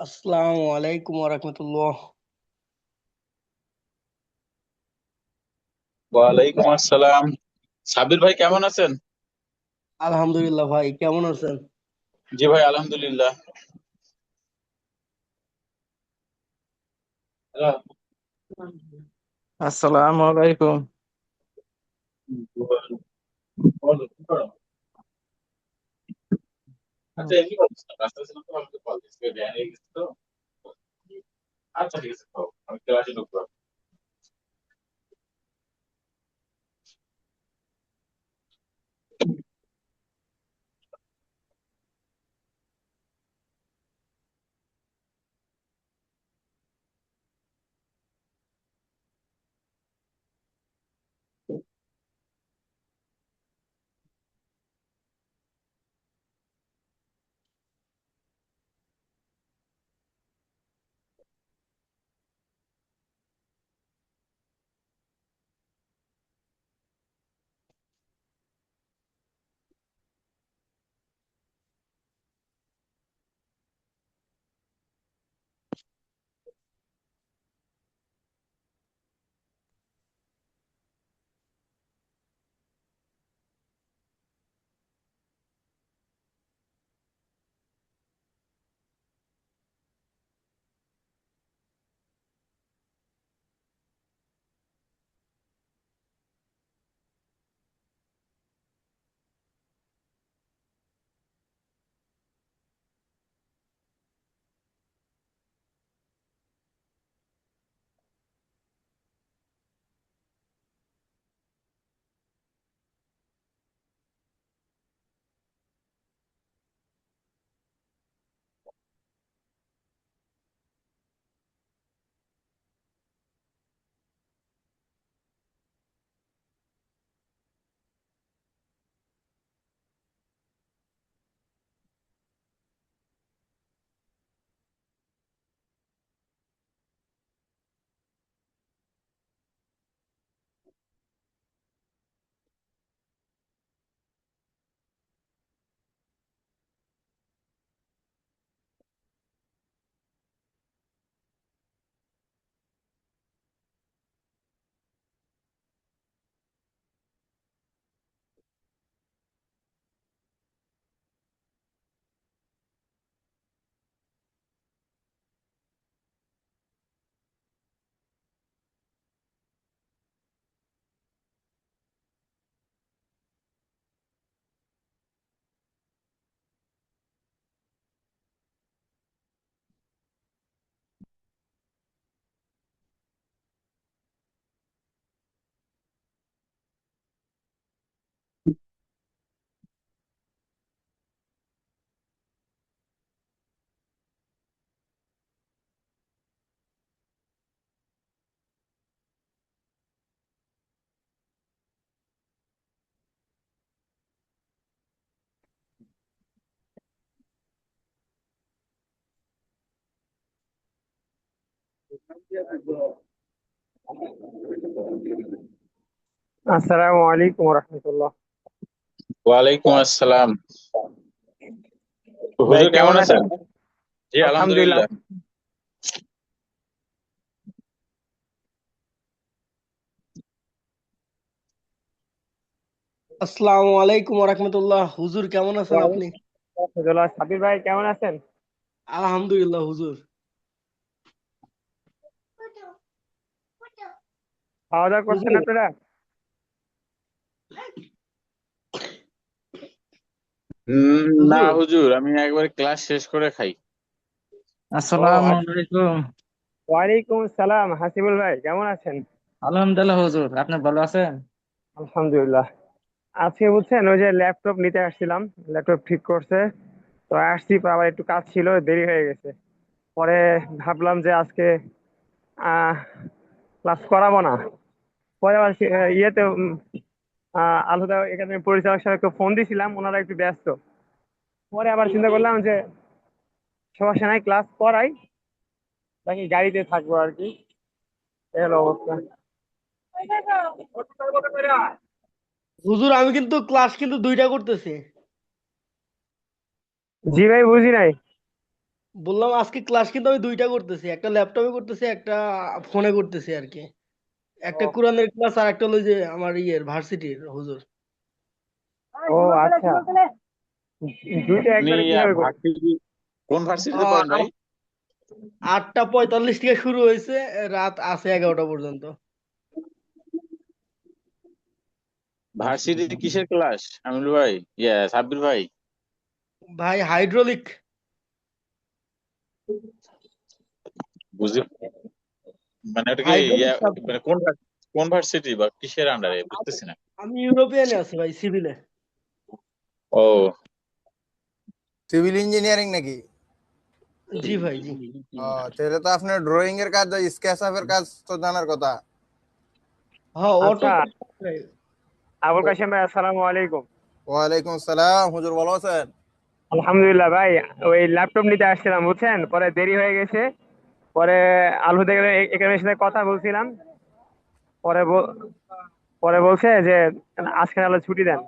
আসসালামু আলাইকুম রহমতুল্লাহ। ওয়ালাইকুম আসসালাম। সাবির ভাই কেমন আছেন? আলহামদুলিল্লাহ ভাই, কেমন আছেন? জি ভাই, আলহামদুলিল্লাহ। আসসালামু আলাইকুম। আচ্ছা, এমনি বলছিস না, রাস্তা ছিলাম তো, আমাকে কল দিস ভ্যান হয়ে গেছে তো। আচ্ছা ঠিক আছে, খাও, আমি ক্লাসে ঢুকবো। আসসালামু আলাইকুম রহমতুল্লাহ। ওয়ালাইকুম আসসালাম। ভাই হুজুর কেমন কেমন আছেন? আছেন? জি আলহামদুলিল্লাহ। আলহামদুলিল্লাহ। আসসালামু আলাইকুম রহমতুল্লাহ। হুজুর কেমন আছেন আপনি? ওয়ালাইকুম আসসালাম। সাবির ভাই কেমন আছেন? আলহামদুলিল্লাহ হুজুর। খাওয়া দাওয়া করছেন হুজুর আপনারা? না হুজুর হুজুর, আমি একবার ক্লাস শেষ করে খাই। ও আসসালামু আচ্ছা। আলাইকুম। ওয়ালাইকুম আসসালাম, হাসিবুল ভাই কেমন আছেন? আলহামদুলিল্লাহ হুজুর, আপনি ভালো আছেন? আলহামদুলিল্লাহ। আজকে বুঝছেন, ওই যে ল্যাপটপ নিতে আসছিলাম, ল্যাপটপ ঠিক করছে, তো আসছি, পর আবার একটু কাজ ছিল, দেরি হয়ে গেছে। পরে ভাবলাম যে আজকে আহ ক্লাস করাবো না। পরে আবার ইয়েতে আলাদা এখানে পরিচালক সাহেবকে ফোন দিছিলাম, ওনারা একটু ব্যস্ত। পরে আবার চিন্তা করলাম যে সমস্যা নাই, ক্লাস করাই, বাকি গাড়িতে থাকবো আর কি। এই হলো অবস্থা। হুজুর, আমি কিন্তু ক্লাস কিন্তু দুইটা করতেছি। জি ভাই, বুঝি নাই। বললাম আজকে ক্লাস কিন্তু আমি দুইটা করতেছি, একটা ল্যাপটপে করতেছি, একটা ফোনে করতেছি আর কি। একটা ও কোরআনের ক্লাস আর একটা হলো যে আমার ভার্সিটির হুজুর। ও আচ্ছা, দুইটা আপনি একবারে কিভাবে করবেন? ভার্সিটি কোন ভার্সিটিতে আহ, পড়েন ভাই? 8টা 45 থেকে শুরু হয়েছে, রাত আছে 11টা পর্যন্ত। ভার্সিটিতে কিসের ক্লাস আমিনুল ভাই? সাব্বির ভাই। ভাই হাইড্রোলিক। বুঝি, মানে ওটা কি হাইড্রোলিক মানে কোন ভার্সিটি বা কিসের আন্ডারে বুঝতেছি না। আমি ইউরোপিয়ানে আছি ভাই, সিভিলে। ও সিভিল ইঞ্জিনিয়ারিং নাকি? জি ভাই, জি। তাহলে তো আপনার ড্রয়িং এর কাজ, স্কেচ আপের কাজ তো জানার কথা। হ্যাঁ, অটো। আচ্ছা, আবুল কাশেম ভাই, আসসালামু আলাইকুম। ওয়ালাইকুম আসসালাম, হুজুর ভালো আছেন? আলহামদুলিল্লাহ ভাই, ওই ল্যাপটপ নিতে আসছিলাম বুঝছেন, পরে দেরি হয়ে গেছে। পরে আলহু থেকে এখানের সাথে কথা বলছিলাম। পরে পরে বলছে যে আজকে তাহলে ছুটি দেন।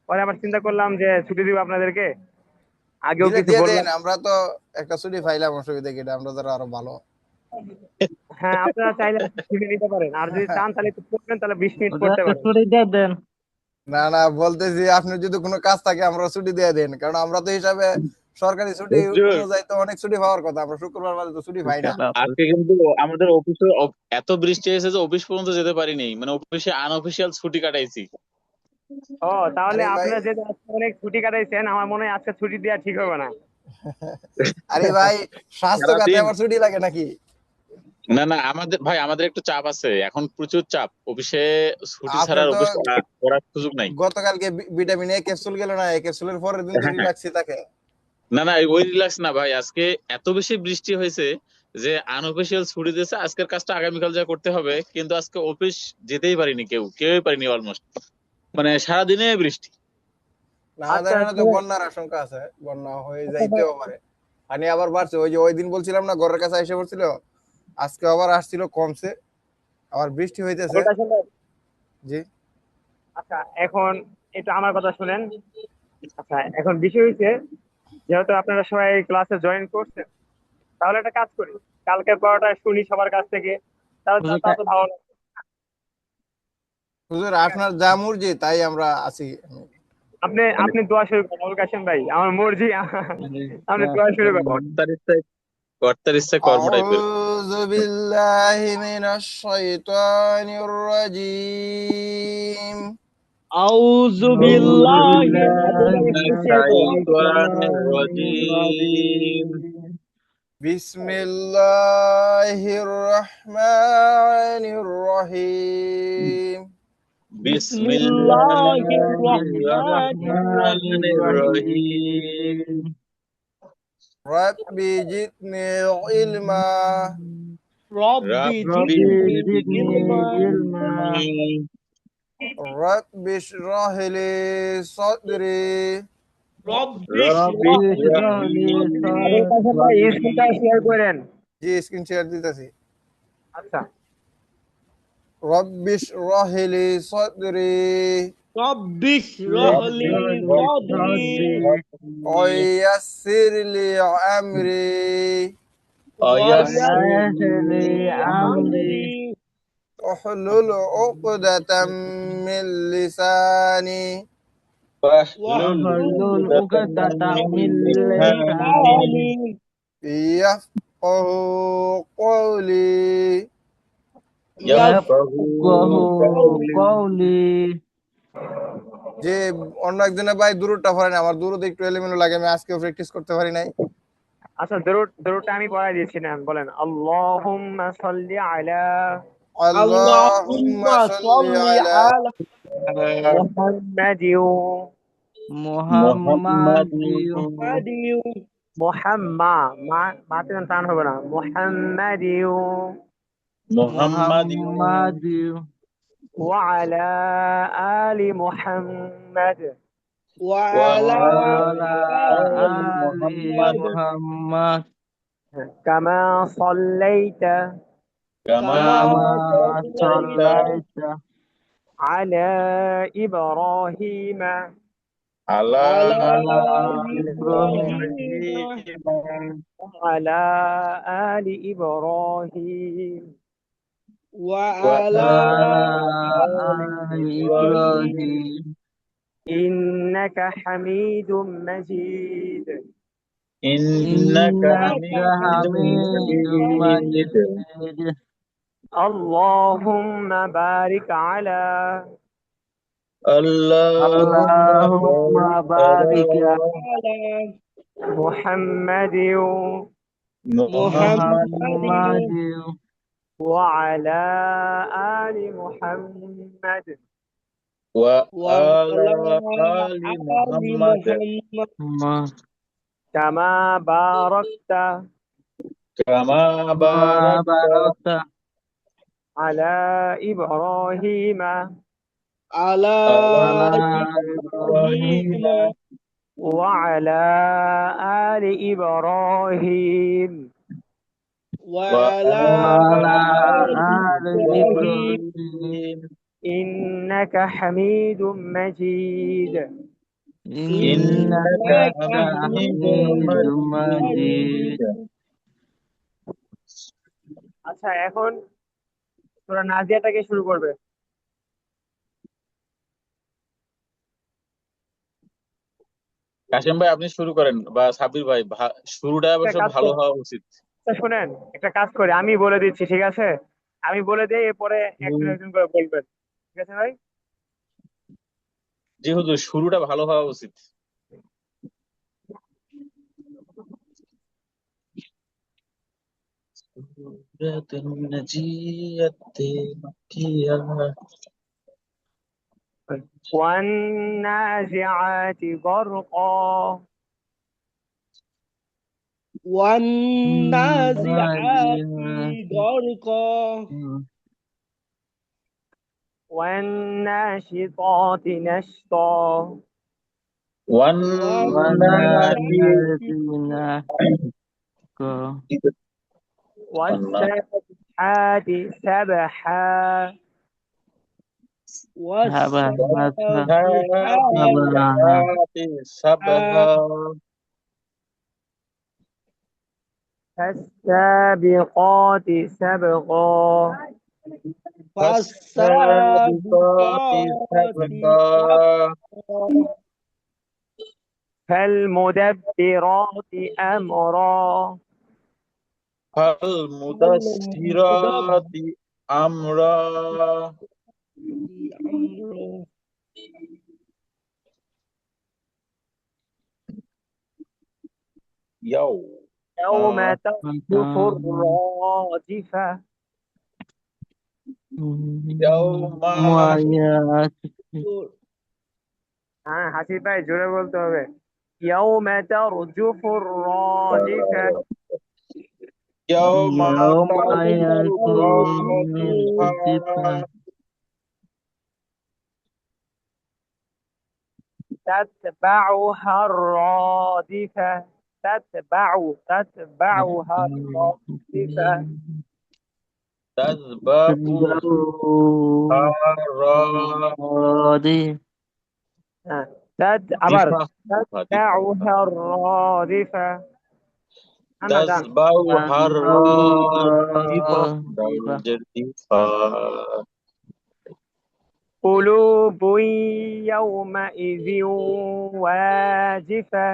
পরে আবার চিন্তা করলাম যে ছুটি দিব আপনাদেরকে, আগেও দিলে কিছু দিয়ে দেন, বললাম। আমরা তো একটা ছুটি পাইলাম, অসুবিধা কি? এটা আমরা যারা আরো ভালো। হ্যাঁ, আপনারা চাইলে ছুটি নিতে পারেন, আর যদি চান তাহলে একটু পড়বেন, তাহলে 20 মিনিট ওদের পড়তে একটা পারেন। ছুটি দিয়ে দেন। না না, বলতেছি আপনি যদি কোনো কাজ থাকে আমরা ছুটি দিয়ে দেন, কারণ আমরা তো হিসাবে সরকারি ছুটি হুজুর, অনুযায়ী তো অনেক ছুটি পাওয়ার কথা, আমরা শুক্রবার বাদে তো ছুটি পাই না। আজকে কিন্তু আমাদের অফিসে এত বৃষ্টি হয়েছে যে অফিস পর্যন্ত যেতে পারিনি, মানে অফিসে আনঅফিসিয়াল ছুটি কাটাইছি। ও, তাহলে আরে ভাই, আপনারা যে আজকে অনেক ছুটি কাটাইছেন, আমার মনে হয় আজকে ছুটি দেওয়া ঠিক হবে না। আরে ভাই, স্বাস্থ্য খাতে সারাদিন, আবার ছুটি লাগে নাকি? না না, আমাদের একটু চাপ আছে এখন, প্রচুর চাপ অফিসে। ছুটি আপনার ছাড়ার তো অফিস করার সুযোগ নাই। গতকালকে ভিটামিন এ ক্যাপসুল গেল না, এই ক্যাপসুলের পরের দিন তো হ্যাঁ হ্যাঁ, রিল্যাক্সই থাকে। না না, ওই রিল্যাক্স না ভাই, আজকে এত বেশি বৃষ্টি হয়েছে যে আনঅফিসিয়াল ছুটি দিয়েছে। আজকের কাজটা আগামীকাল যা করতে হবে, কিন্তু আজকে অফিস যেতেই পারিনি, কেউই পারিনি অলমোস্ট, মানে সারাদিনে বৃষ্টি। না, আচ্ছা, আমাদের এখানে তো বন্যার আশঙ্কা আছে, বন্যা হয়ে যাইতেও পারে। পানি আবার বাড়ছে, ওই যে ওই দিন বলছিলাম না ঘরের কাছে এসে পড়ছিল, আজকে আবার আসছিল, কমছে, আবার বৃষ্টি হইতেছে। আবুল কাশেম ভাই, জি। আচ্ছা এখন একটু আমার কথা শুনেন। আচ্ছা, এখন বিষয় হচ্ছে, যেহেতু আপনারা সবাই ক্লাসে জয়েন করছেন, তাহলে একটা কাজ করি, কালকের পড়াটা শুনি সবার কাছ থেকে, তাহলে হুজুর তা তো ভালো লাগবে। হুজুর, ঠিক আছে, আপনার যা মর্জি তাই আমরা আছি। আপনি মানে আপনি দোয়া শুরু করেন আবুল কাশেম ভাই, আমার মর্জি। আপনি দোয়া শুরু করেন। কর্তার ইচ্ছায় কর্ম টাইপের। আউযু বিল্লাহি মিনাশ শাইতানির রাজীম। আউযু আউযু বিল্লাহি বিল্লাহি একটু মিনাশ শেয়ার করো। শাইতানির শাইতানির রাজিম। রাজিম। বিসমিল্লাহির রহমানির রহিম। বিসমিল্লাহির বিসমিল্লাহির রহমানির রহমানির বিসমিল্লাহির রহিম। রহিম। রাব্বি জিদনি ইলমা। রব্বি রাব্বি রব্বি জিদনি জিদনি ইলমা। ইলমা। রাব্বি ইশরাহ লি সাদরি। রব্বি রাব্বি রব্বি ইশরাহ লি ইশরাহ ইশরাহ লি লি আবুল কাশেম ভাই, সাদরি। স্ক্রিনটা শেয়ার করেন। জি, স্ক্রিন শেয়ার দিতেছি। আচ্ছা, রাব্বি ইশরাহ লি সাদরি রব্বি ইশরাহ রাব্বি লি ইশরাহ লি সাদরি ওয়া সাদরি। ইয়াসসির লি আমরি। ওয়া ওয়ায়াসসির ويسر ইয়াসসির لي লি أمري আমরি واحلل عقدة من لساني واحلل واحلل عقدة عقدة من من لساني لساني লিসানি يفقه قولي. يفقه يفقهوا قولي। قولي. যে অন্য একজনের ভাই দূরটা পড়ে না, আমার দূরত একটু এলোমেলো লাগে, আমি আজকেও প্র্যাকটিস করতে পারি নাই। আচ্ছা, দরুদটা আমি পড়াই দিচ্ছি না, বলেন আল্লাহুম্মা সাল্লি আলা আল্লাহুম্মা আল্লাহুম্মা সাল্লি সাল্লি আলা আলা মুহাম্মাদিন محمد মুহাম্মাদিন মাতে টান হবে না, মুহাম্মাদিন محمد محمد ওয়া আলা আলি মুহাম্মাদ ওয়া আলা وعلى آل آل محمد محمد কামা সাল্লাইতা كما কামা كما صليت সাল্লাইতা صليت আলা ইব্রাহিমা আলা على إبراهيم إبراهيم وعلى آل إبراهيم وعلى وعلى وعلى آل آل إبراهيم إبراهيم إنك حميد مجيد إنك إنك حميد حميد مجيد مجيد اللهم بارك على اللهم اللهم بارك بارك على على محمد محمد محمد وعلى آل محمد وعلى وعلى آل آل محمد محمد كما باركت كما ما باركت باركت على إبراهيم على على على إبراهيم إبراهيم إبراهيم وعلى آل إبراهيم وعلى وعلى وعلى آل آل إبراهيم إبراهيم إنك حميد مجيد إنك إنك إنك حميد حميد حميد مجيد مجيد مجيد আচ্ছা এখন তোরা নাজিয়া থেকে শুরু করবে কাশিম ভাই আপনি শুরু করেন বা সাব্বির ভাই শুরুটা একটা অবশ্য কাজ ভালো কর হওয়া উচিত। আচ্ছা, শোনেন, একটা কাজ করে আমি বলে দিচ্ছি, ঠিক আছে? আমি বলে দিই, এরপরে একজন হুম। একজন করে বলবেন, ঠিক আছে ভাই? জি হুজুর শুরুটা ভালো হওয়া উচিত। সূরাতুন নাজিয়াতে মাক্কিয়া والنازعات غرقا والنازعات نازعات غرقا والناشطات نشطا والنادي والناشطات والنادينا والسابحات سبحا والسابحات والسابحات سبحا سبها فالسابقات سبقا فالسابقات فالسابقات سبقا سبقا فالمدبرات أمرا فالمدثرات أمرا أمر يوم يوم ترجف الراجفة يوم ويأتي হ্যাঁ, হাসিব ভাই জোরে বলতে হবে। يوم ترجف الراجفة يوم يوم ترجف يكون الراجفة الجبال تتبعها الرادفة تتبعها الرادفة تذبح الرادفة راضي হ্যাঁ, আবার تتبعها تذبح الرادفة না দান الرادفة راضي الارتفاع قلوب يومئذ واجفة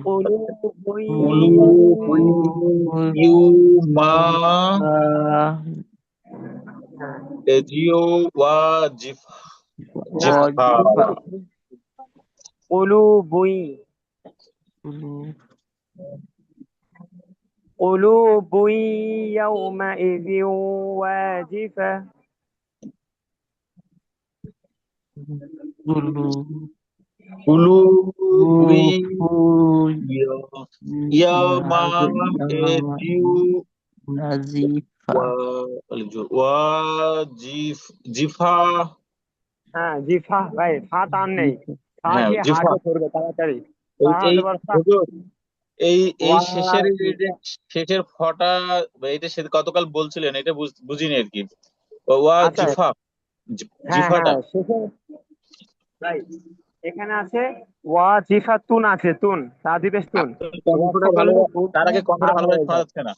قلوب قلوب يوم تجيء واجفة قلوب قلوب يومئذ واجفة قلوب يوم تجيء نزيفة واجفة হ্যাঁ, জিফা ভাই, ফা টান নেই, ফা হ্যাঁ দিয়ে জিফা হাতে ধরবে তাড়াতাড়ি। এই এই শেষের এই যে শেষের ফটা এটা সে গতকাল বলছিলেন, এটা বুঝিনি আর কি। ওয়া আচ্ছা, জিফা হ্যাঁ জিফাটা হ্যাঁ, শেষে ভাই এখানে আছে ওয়াজিফাতুন, আছে তুন, তাজিবেশ তুন। ওয়াকফ কম্পিউটার ভালো, করলে গুণটা তার আগে হা কম্পিউটার ভালোভাবে হয়ে শোনা যায়। যাচ্ছে না।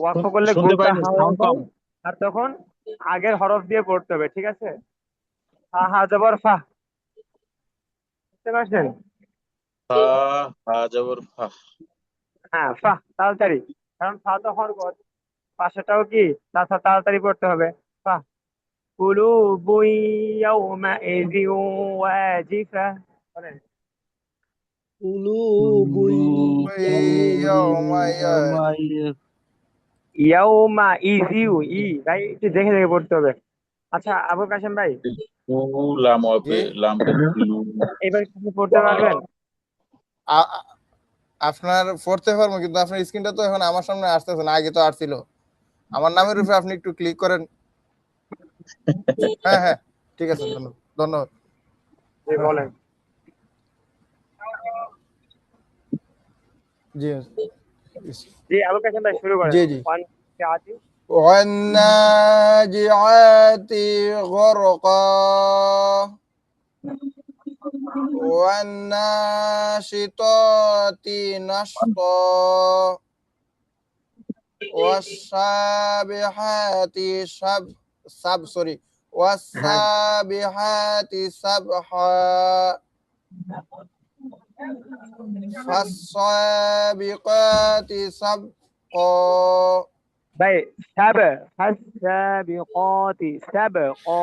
ওয়াকফ করলে শুনতে গুণটা পাইনি, হা হয়ে সাউন্ড যায়, কম। আর তখন আগের হরফ দিয়ে পড়তে হবে, ঠিক আছে? হা হা জবর ফা, বুঝতে পারছেন? ফা, ফা জবর ফা। হ্যাঁ ফা, তাড়াতাড়ি, কারণ ফা তো হরকত, পাশেটাও কি তাড়াতাড়ি পড়তে হবে। ফা কুলুবুন ইয়াউমাইযিন ওয়াজিফা, বলেন। কুলুবুন ইয়াউমাইয়া ইয়াউমা ইজিউ, ভাই একটু দেখে দেখে পড়তে হবে। আচ্ছা আবুল কাশেম ভাই, লাম জি। হবে, লাম লু। এবার কি পড়তে পারবেন? আ- আ- আপনার পড়তে পারবো, কিন্তু আপনার স্ক্রিনটা তো এখন আমার সামনে আসতেছে না, আগে তো আসছিল। আমার নামের উপরে আপনি একটু ক্লিক করেন। হ্যাঁ হ্যাঁ, ঠিক আছে, ধন্যবাদ ধন্যবাদ। জি বলেন। জি জি আবুল কাশেম ভাই শুরু করেন। জি জি। ওয়ান আদি। والناجعات غرقا والناشطات نشطا والسابحات হ্যাঁ والسابحات سبحا فالسابقات سبقا ভাই সাব, ফাসাবিকাতি সাবকা।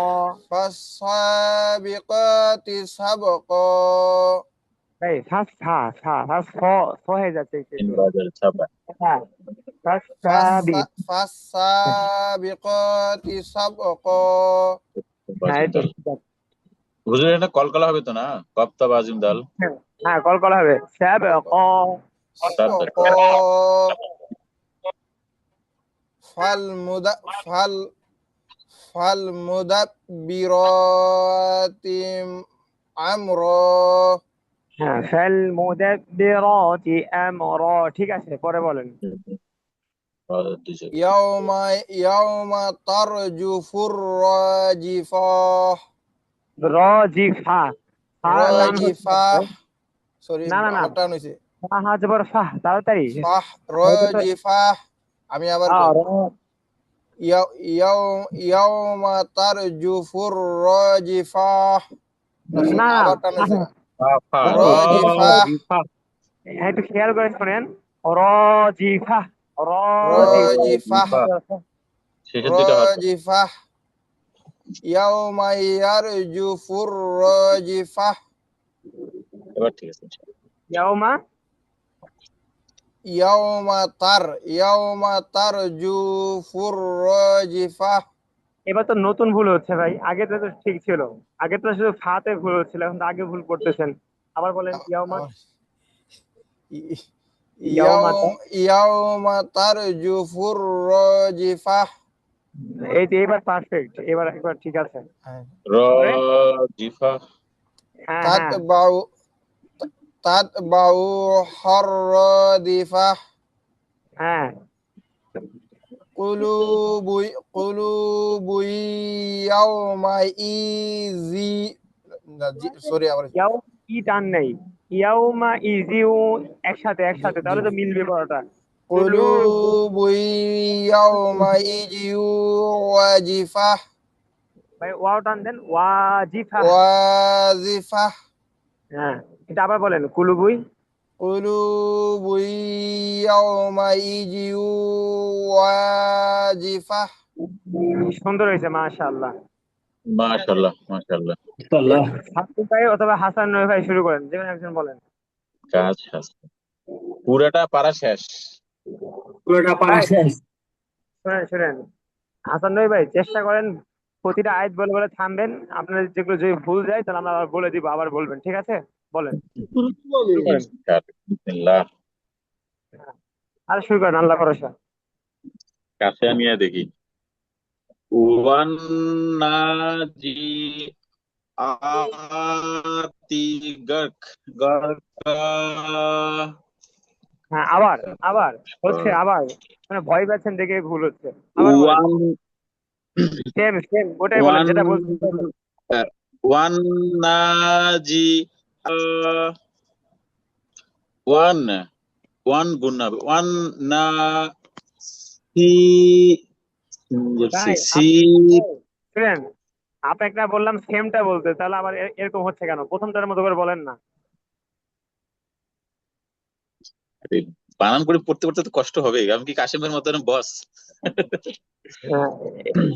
فالسابقات سبقا ভাই ফাস ফা ফা ফাস ফ, ফ হয়ে যাচ্ছে একটু একটু। ইনভার্টার ছাপা। হ্যাঁ ফাসাবি, فالسابقات سبقا হ্যাঁ এই তো বাজিন্দাল। ঠিক আছে। হুজুর এটা কলকলা হবে তো না? কপ্তা বাজিন্দাল। হ্যাঁ হ্যাঁ, কল করা হবে সাবকা। সাবধান। سبقا فالمد فال فالمدبرات أمرا হ্যাঁ ফাল মুদাব্বিরাতি আমরা, ঠিক আছে পরে বলেন। يوم يوم ترجف الراجفة রাজিফা, ফা লাম হচ্ছে راجفة না। সরি, না না, আমার টান হয়েছে। ফা হা জবর ফা, তাড়াতাড়ি ফাহ এটা তো। রাজিফা, আমি আবার কই। ইয়াউমা তারজুফুর রাজিফাহ, না না, আবার টান হয়েছে। রাজিফা রাজিফা। হ্যাঁ একটু খেয়াল করে শোনেন। রাজিফা, রাজিফা, রাজিফাহ শেষের দুইটা হরফ। রাজিফাহ ইয়াউমা ইয়ারজুফুর রাজিফাহ এবার ঠিক আছে। ইয়াউমা। ইয়াউমা তারজুফুর রাজিফাহ। এবার তো নতুন ভুল হচ্ছে ভাই, আগে তো ঠিক ছিল। আগে তো শুধু ফাতে ভুল হচ্ছিল, এখন তো আগে ভুল করতেছেন। আবার বলেন ইয়াউমা। ইয়াউমাটা, ইয়াউমা তারজুফুর রাজিফাহ। এই যে এবার পারফেক্ট, এবার একবার ঠিক আছে। পরে রাজিফা। হ্যাঁ হ্যাঁ তাতবাউ তাতবাউ হাররাদিফাহ হ্যাঁ। কুলুবু ইয়াউমাইজি, সরি আবার ইয়াও, ই টান নেই। ইয়াউমা ইজিউ, একসাথে একসাথে, তাহলে তো মিলবে পড়াটা। কুলুবু, কুলুবু ইয়াউমাইজি ওয়াজিফাহ ভাই ওয়াও টান দেন, ওয়াজিফা। ওয়াজিফাহ হ্যাঁ এটা আবার বলেন, কুলুবুই। কুলুবু ইয়াউমাইজি ওয়াজিফাহ। সুন্দর হয়েছে মাশাআল্লাহ। মাশাআল্লাহ, মাশাআল্লাহ। হাসান ভাই অথবা হাসান নয় ভাই শুরু করেন, যে কোনো একজন বলেন। কাজ আছে, পুরাটা পারা শেষ। ভাই শুনেন শুনেন, হাসান নয় ভাই চেষ্টা করেন প্রতিটা আয়াত বলে বলে থামবেন। আপনার যেগুলো যদি ভুল যায় তাহলে আমরা আবার বলে দিব, আবার বলবেন, ঠিক আছে? বলেন, শুরু করেন। বিসমিল্লাহ। আর শুরু করেন, আল্লাহ ভরসা। কাছে নিয়ে দেখি। ওয়ান নাজি আতি গাক গাকা। হ্যাঁ আবার, আবার হচ্ছে, আবার মানে ভয় পাচ্ছেন দেখে ভুল হচ্ছে। আবার বলেন, ওয়ান সেম সেম ওটাই বলেন ওয়ান যেটা বলছেন ওটাই বলেন। ওয়ান নাজি ওয়ান ওয়ান গুণ না ওয়ান না সি ভাই সি শুনেন, আপনাকে না বললাম সেমটা বলতে, তাহলে আবার এরকম হচ্ছে কেন? প্রথমটার মতো করে বলেন না। বানান করে পড়তে পড়তে তো কষ্ট হবে, আমি কি কাশিমের মতন বস? হ্যাঁ,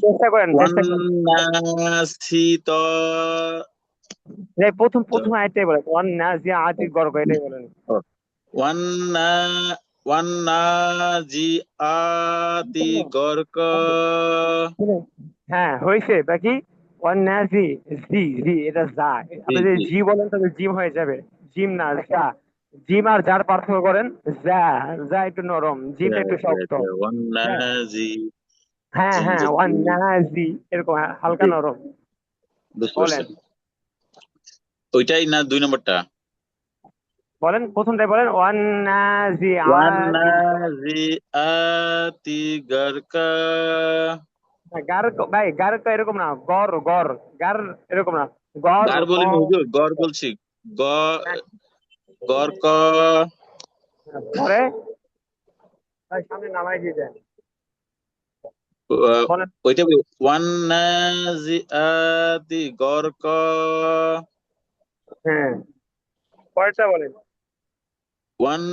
চেষ্টা করেন, ওয়ান চেষ্টা করেন। নাসি ত যে প্রথম প্রথম আয়াতটাই বলেন, ওয়ান নাজি আতি গর্গ, এটাই বলেন। ওয়ান না ওয়ান নাজি আতি গর্ক হ্যাঁ হয়েছে, বাকি ওয়ান নাজি, জি জি এটা যা। জি আপনি যদি জি জি বলেন তাহলে জিম হয়ে যাবে। জিম না যা। জিম আর যার পার্থক্য করেন, যা। যা একটু নরম, জিমটা একটু শক্ত। ওয়ান হ্যাঁ নাজি হ্যাঁ জি হ্যাঁ, জি ওয়ান নাজি এরকম হালকা জি, নরম। বুঝতে পারছি। বলেন ওইটাই না 2 নম্বরটা? বলেন, প্রথমটাই বলেন, ওয়ান নাজি ওয়ান আতি। নাজি আতি গর্কা গার ভাই, গার তো এরকম না, গর গর। গার এরকম না, গর গার গ। বলিনি হুজুর, গড় বলছি। গ গর্ক পরে ভাই সামনে নামাই দিয়ে দেন। বলেন ওইটা ওয়ান নাজি আতি গর্ক হ্যাঁ, পরেরটা বলেন। ওয়ান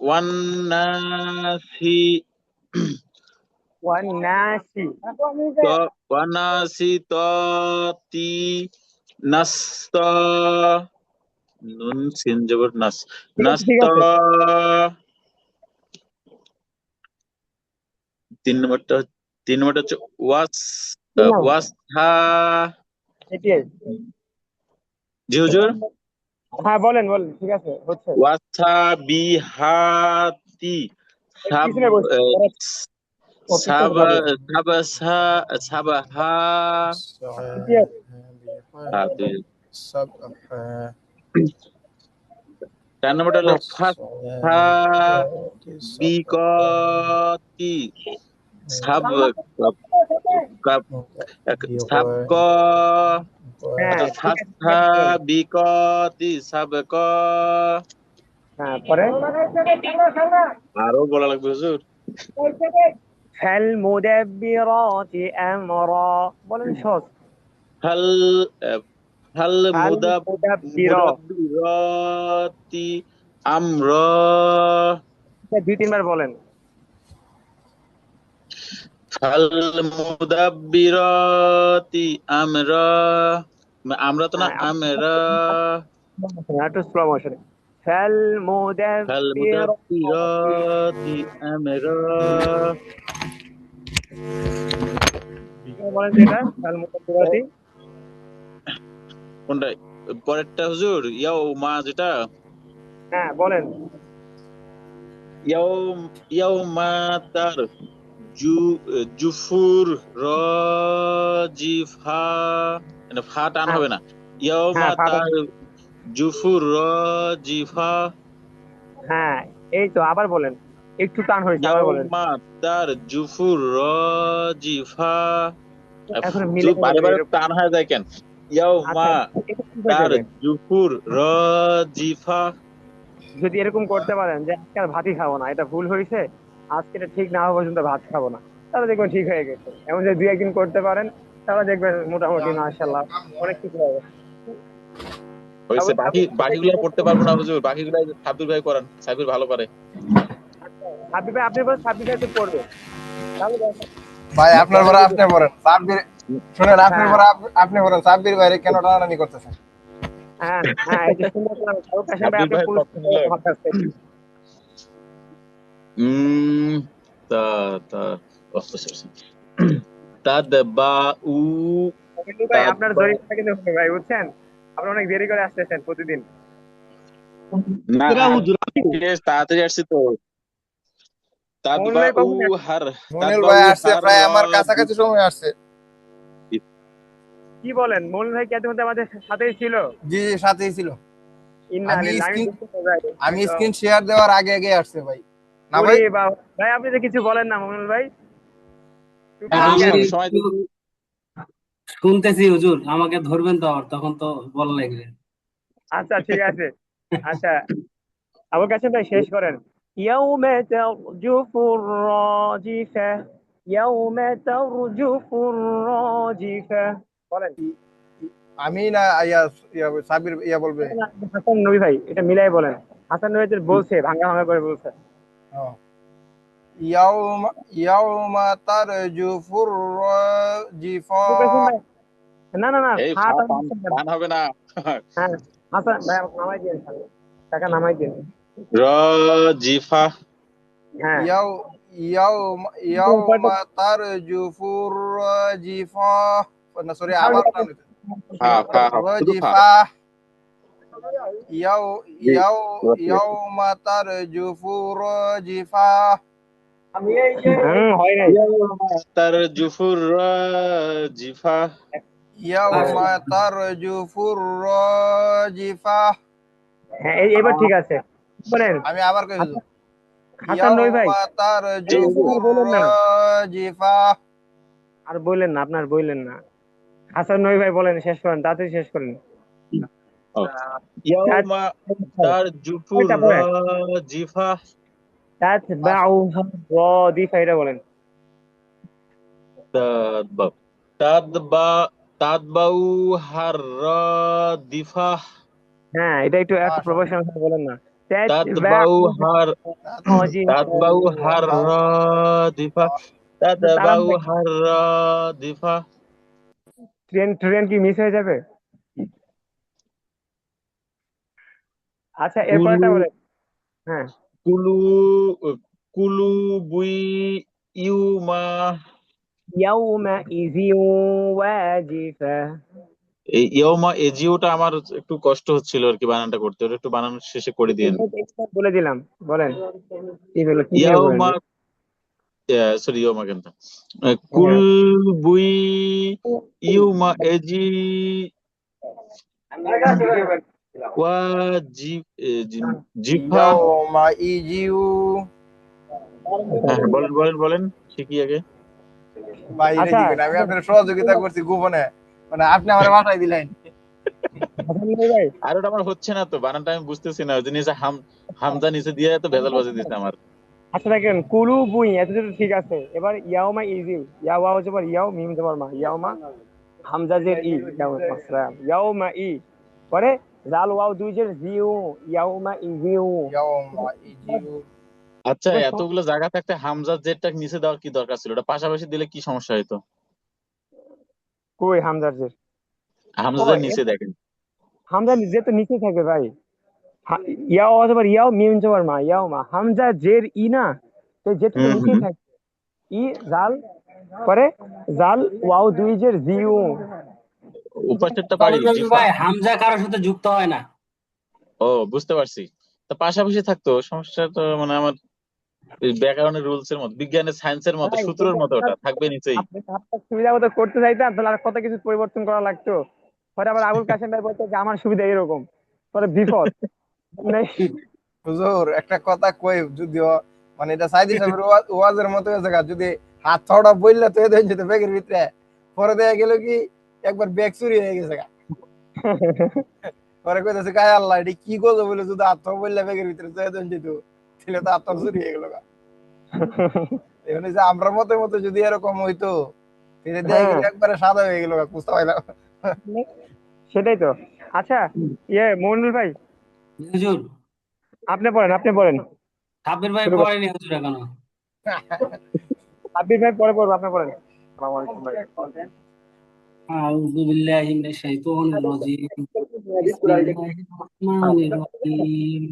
ওয়ান নাসি ওয়ান নাসি। ত ওয়ান নাসি তি নাস্ত নুন সিন জবর নাস ঠিক আছে ঠিক নাস্ত আছে। 3 নম্বরটা 3 নম্বরটা হচ্ছে ওয়াস তিন নাম ওয়াসহা এটিআই। জি হুজুর। হ্যাঁ বলেন বলেন, ঠিক আছে হচ্ছে। ওয়াসা বিহাতি সাব পিছনে বসে ও পিছনে সাবা যাবে। সাবাসা সাবাহা এটিআই। সব 4 নম্বরটা হলো ফাসা বিকতি সাব কাপ সাবক হ্যাঁ অর্থাৎ ঠিক আছে ঠিক ফাসা আছে বলেন। বিকতি সাবক। হ্যাঁ পরে আরো বলা লাগবে হুজুর। ফালমুদাব্বিরাতি আমরা। বলেন সহজ। ফাল ফাল ফালমুদাব্বির। মুদাব্বিরাতি আমর দুই তিনবার বলেন। ফাল মুদাব্বিরাতি আমরা আমরা তো না হ্যাঁ আমরা একটু স্লো মোশনে। ফাল ফালমুদাব্বিরাতি। মুদাব্বিরাতি আমরা বলেন যেটা ফালমুদাব্বিরাতি। কোনটা পরেরটা হুজুর? মা যেটা হ্যাঁ বলেন। ইয়াও মা তার জু জুফুর রজিফা মানে ফা টান হ্যাঁ হবে না। ইয়াউমা হ্যাঁ তার জুফুর রজিফা হ্যাঁ এই তো আবার বলেন, একটু টান হয়েছে, আবার বলেন। ইয়াউমা তার জুফুর রজিফা এখন মিলে বারে যাবে বারে এরকম। টান হয়ে যায় কেন? আচ্ছা ইয়াউমা এটা ঠিক হয়ে তার যাবে। জুফুর রজিফা যদি এরকম করতে পারেন যে আজকে আর ভাতই খাবো না, এটা ভুল হয়েছে, আজকে এটা ঠিক না হওয়া পর্যন্ত ভাত খাবো না, তাহলে দেখবেন ঠিক হয়ে গেছে। এমন যদি দুই একদিন করতে পারেন, তাহলে দেখবেন মোটামুটি মাশাআল্লাহ অনেক কিছু হবে। হয়েছে। বাকিগুলো পড়তে পারবো না হুজুর, বাকিগুলো সাব্বির ভাই করান, সাব্বির ভালো পারে। সাব্বির ভাই আপনি বলেন, সাব্বির ভাই তো করবে, তাহলে দেখেন। ভাই আপনার পরে আপনি পড়েন সাব্বির। শুনেন, আপনার হ্যাঁ পরে আপনি পড়েন। সাব্বির বাইরে কেন টানাটানি করতেছেন? হ্যাঁ হ্যাঁ, এই যে সুন্দর করে ফারুক হাসান ভাই সাব্বির আপনি ভাই পুরস্কার পছন্দ পাবেন হলো। আমার কাছ থেকে। তা তা তাদবাউ কিন্তু ভাই আপনার তাদবা জরিপটা কিন্তু হবে ভাই, বুঝছেন? আপনি অনেক দেরি করে আসতেছেন প্রতিদিন। না এরা হুজুর আমি বেশ তাড়াতাড়ি আসছি তো। মন তাদবাউ ভাই কখন আসছে? হার মনির তাদবাউ ভাই আসছে হার প্রায় আমার কাছাকাছি সময় আসছে। কি বলেন, মন ভাই কি এতক্ষণ আমাদের সাথেই ছিল? জি জি সাথেই ছিল। ইন্না আমি লিল্লাহি, আমি স্ক্রিন বুঝতে পারি ভাই। আমি স্ক্রিন শেয়ার দেওয়ার আগে আগে আসছে ভাই। না ওরে ভাই? বাবা ভাই, আপনি তো কিছু বলেন না মনুল ভাই, চুপ আমি করেন কেন? সময় দিচ্ছি, শুনতেছি হুজুর, আমাকে ধরবেন তো আবার, তখন তো বলা লাগবে। আচ্ছা ঠিক আছে। আচ্ছা, আবুল কাশেম ভাই শেষ করেন। ইয়াউমা তারজুফুর রাজিফা, ইয়াউমা তারজুফুর রাজিফা, বলেন। আমি না ইয়া ইয়া সাবির ইয়া বলবে। না, না, হাসান নবী ভাই এটা মিলাই বলেন। হাসান নবী তো বলছে, ভাঙা ভাঙা করে বলছে। ও, ইয়াউমা ইয়াউমা তারজুফুর রাজিফা। আবুল কাশেম ভাই, না না না, এই হাত আর পান হাসান ভাই। পান হবে না। হ্যাঁ, হাসান ভাই আমাকে নামাই দিন, টাকা নামাই দিন। রাজিফা। হ্যাঁ, ইয়াউ ইয়াউমা ইয়াউমা তারজুফুর রাজিফা। না সরি, আবার নাম নিতে হা ফা হা শুধু ফা। রাজিফা। ইয়াউ জি, ইয়াউ রাজি। ইয়াউমা তারজুফুর রাজিফা। হয় নাই। তার জুফুর রাজিফা। ইয়াউমা তারজুফুর রাজিফা। হ্যাঁ, এবার ঠিক আছে। বলেন। আমি আবার কই হাসান হুজুর। হাসান নবী ভাই, ইয়াউমা জি জি। আর তারজুফুর বললেন না, রাজিফা। আর বললেন না, আপনার বললেন না। হাসান নবী ভাই বলেন, শেষ করেন, তাড়াতাড়ি শেষ করেন। ও, ইয়াউমা তার জুফুর কয়টা পড়ে? রাজিফা। তাতবাউহা রাদিফা, এটা বলেন। তাদবা তাদবা তাদবাউ হার রাদিফা। হ্যাঁ, এটা একটু একটা মাশাআল্লাহ। প্রফেশনাল বলেন না। তাদবাউ হার তাদবাউ হার রাদিফা। তাদবাউ তাড়াতাড়ি। হার রাদিফা। ট্রেন ট্রেন কি মিস হয়ে যাবে? আচ্ছা, এরপরটা কুলু বলেন। হ্যাঁ, কুলু কুলু বুই ইউমা। ইয়াউমা ইযিন ওয়াজিফা। এই ইয়মা এজিওটা আমার একটু কষ্ট হচ্ছিল আর কি বানানটা করতে, ওটা একটু বানানো শেষে করে দিয়েন। বলে দিলাম, বলেন। কি হলো, কি দিয়ে বলেন? ইয়মা সরি ইয়মা কেন কুল হ্যাঁ, বুই ইউমা এজি ওয়া জি জিফা। ইয়াউমা ইজিউ। হ্যাঁ হ্যাঁ, বলেন বলেন বলেন, শিখি আগে। ভাই এটা আচ্ছা, কি করেন? আমি আপনার সহযোগিতা করছি গোপনে, মানে আপনি আমার বাসায় দিলেন। হাসান নবী ভাই, আর ওটা আমার হচ্ছে না তো, বানানটা আমি বুঝতেছি না, ওই জন্য নিচে হামজা নিচে দিয়ে তো ভেজাল বাজে দিচ্ছে আমার। আচ্ছা দেখেন, কুলু বুই এতটুকু ঠিক আছে। এবার ইয়াউমা ইজি, ইয়াওয়া হচ্ছে পর ইয়াও, মিম জবর মা, ইয়াউমা হামজা জের ই, ইয়াউমা ই, পরে জাল ওয়াও দুই জের জিউ, ইয়াউমা ইজিউ। ইয়াউমা ইজিউ। আচ্ছা, এবার এতগুলো জায়গা থাকতে হামজা জেডটা নিচে দেওয়ার কি দরকার ছিল? ওটা পাশাপাশি দিলে কি সমস্যা হতো? কই হামজার জের? হামজা ও, জেড নিচে দেখেন। হামজা যে তো নিচে থাকে ভাই। ইয়াও হচ্ছে পর ইয়াও, মিম জবর মা, ইয়াউমা হামজা জের ই না, তো যেটুকু হুম নিচেই হুম। থাকে। ই জাল, পরে জাল ওয়াও দুই জের জিউ। উপাসেরটা পারি সাবির রবি জিফা। ভাই, হামজা কারোর সাথে যুক্ত হয় না। ও, বুঝতে পারছি। তো পাশাপাশি থাকতো, সমস্যা তো মানে আমার এই ব্যাকরণের রুলস এর মতো, বিজ্ঞানের সায়েন্সের মতো, ভাই সূত্রের এটা মতো ওটা থাকবে নিচেই। আপনি আপনার সুবিধা মতো করতে চাইতাম, তাহলে আর কত কিছু পরিবর্তন করা লাগতো। পরে আবার আবুল কাশেম ভাই বলতে যে আমার সুবিধা এরকম, পরে বিপদ নেই। হুজুর একটা কথা কই, যদিও মানে এটা সাইদি সাহেবের ওয়াজের মতো হয়েছে গা, যদি হাত ছড়া বললে তো এদের যেতে ব্যাগের ভিতরে, পরে দেখা গেল কি একবার ব্যাগ চুরি হয়ে গেছে গা। পরে কইতেছে গায়ে আল্লাহ এটি কি করছো বলে, যদি হাত ছড়া বললে ব্যাগের ভিতরে তো এদের যেত, তাহলে তো হাত চুরি হয়ে গেল গা। এখন এই যে আমরা মতো মতো যদি এরকম হইতো, তাহলে দেখা হ্যাঁ, গেল একবারে সাদা হয়ে গেল গা, বুঝতে পারলাম। সেটাই তো। আচ্ছা, মইনুল ভাই, হুজুর, আপনি বলেন, আপনি বলেন। সাবির ভাই শুরু করেন। পড়েনি হুজুর এখনো। আবির ভাই পরে পড়বো, আপনি বলেন। আসসালামু আলাইকুম ভাই। আউযু বিল্লাহি মিনাশ শাইতানির রাজিম। বিসমিল্লাহির রহমানির রহিম।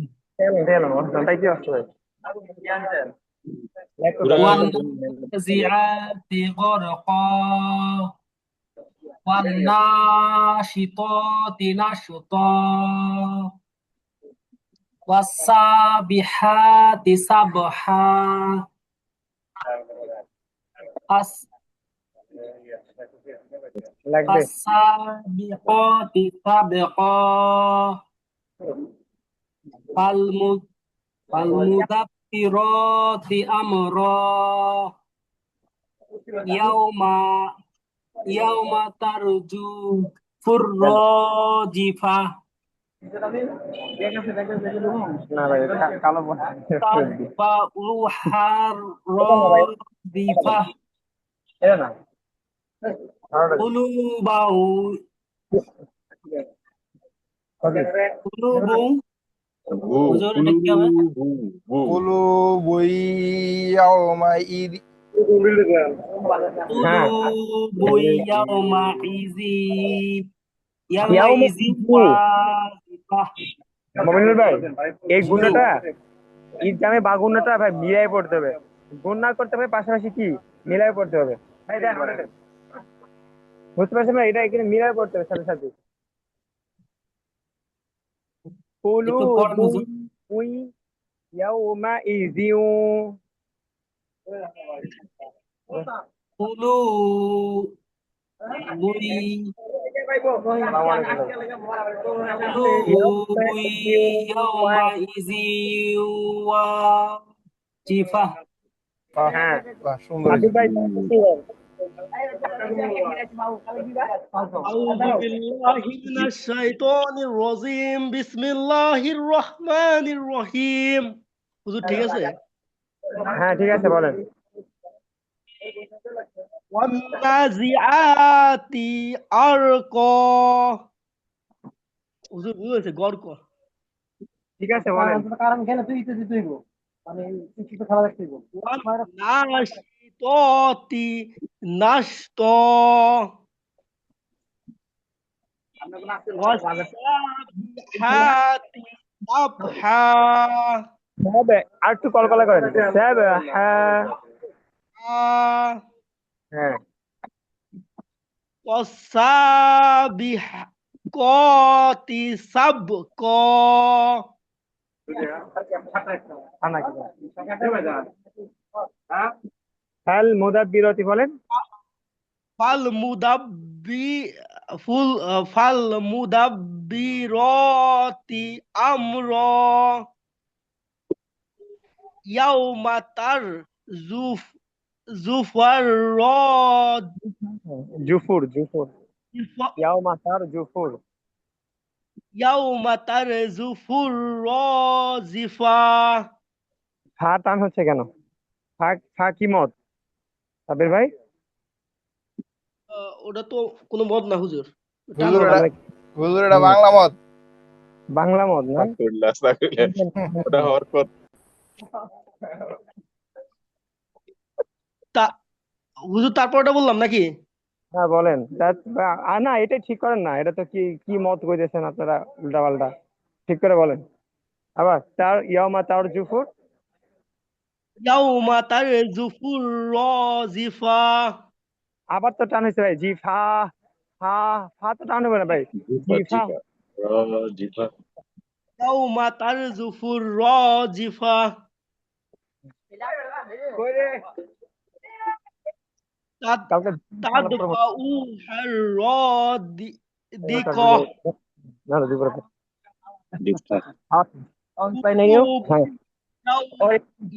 তাই কি আসছে ভাই? পুরা ওয়ান নাজিআতি গরকা ওয়ান নাশিতাতি নাশতা ওয়াস-সাবিহাতি সাবহা আস লাগবে। আস-সাবিকাতি সাবকা ফাল ফালমুদাব্বিরাতি আমরা ইয়াউমা ইয়াউমা তারজু ফুররাজিফা না ভাই, কালো বল। তাতবাউহার রাদিফা এটা না। কুলুবাউ ওকে। কুলুবু বু হুজুর এটা কি হবে? বু বু কুলু বই ইয়াউমা ইদি হ্যাঁ। কুলুবু ইয়াউমা ইজি ইয়াউমা ইয়াউমা ইজি ইযু। ওয়াজিফা মমিনুল ভাই, এই হুজুর গুণাটা ঈদগামে বা গুণাটা ভাই মিলাই পড়তে হবে। গুণ না করতে হবে, পাশাপাশি কি মিলাই পড়তে হবে। ভাই দেন, ওটা দেন। বুঝতে পারছেন ভাই, এটা এখানে মিলাই পড়তে হবে সাথে সাথে। কুলু একটু পড়েন হুজুর। বুই ইয়াউমা ইযিউ। কুলুবু ইয়াউমা কুলুবু ইযিউ ইয়াউমা ইজি ওয়াজিফা হ্যাঁ। বাহ, সুন্দর আবির হয়েছে। ভাই, أعوذ بالله من الشيطان الرجيم بسم الله الرحمن الرحيم হুজুর ঠিক আছে হ্যাঁ ঠিক আছে, বলেন। والنازعات عرقا হুজুর বুঝেছে গর্ক ঠিক আছে, বলেন। والناشطات نشطا والسابحات سبحا হবে, আর একটু কলকলা করেন। হ্যাঁ। হ্যাঁ। والسابقات سبقا হাল মুদাব্বিরাতি বলেন। فالمدبرات أمرا يوم ترجف الرادفة জুফুর। ইয়াউমা তার জুফুর। يوم ترجف الرادفة ফা টান হচ্ছে কেন? ফা কি মত সাবির ভাই? ওটা তো কোনো মত না হুজুর টান হুজুর হবে এটা না। হুজুর এটা বাংলা মত। বাংলা মত না? আস্তাগফিরুল্লাহ, আস্তাগফিরুল্লাহ। ওটা হওয়ার কথা। তা হুজুর তারপর ওটা বললাম নাকি হ্যাঁ বলেন। না, এটা ঠিক করেন না। এটা তো কি কি মত কইতেছেন আপনারা উল্টা পাল্টা। ঠিক করে বলেন আবার। তার ইয়াউমা তার জুফুর। يوم ترجف الرادفة আবার তো টান হয়েছে ভাই। জি ফা। ফা। ফা তো টান হবে না ভাই। জি জিফা ফা। জিফা জিফা। يوم ترجف الرادفة কালকে تتبعها الرادقة না না দুপুরে। জিফা। قلوب হ্যাঁ।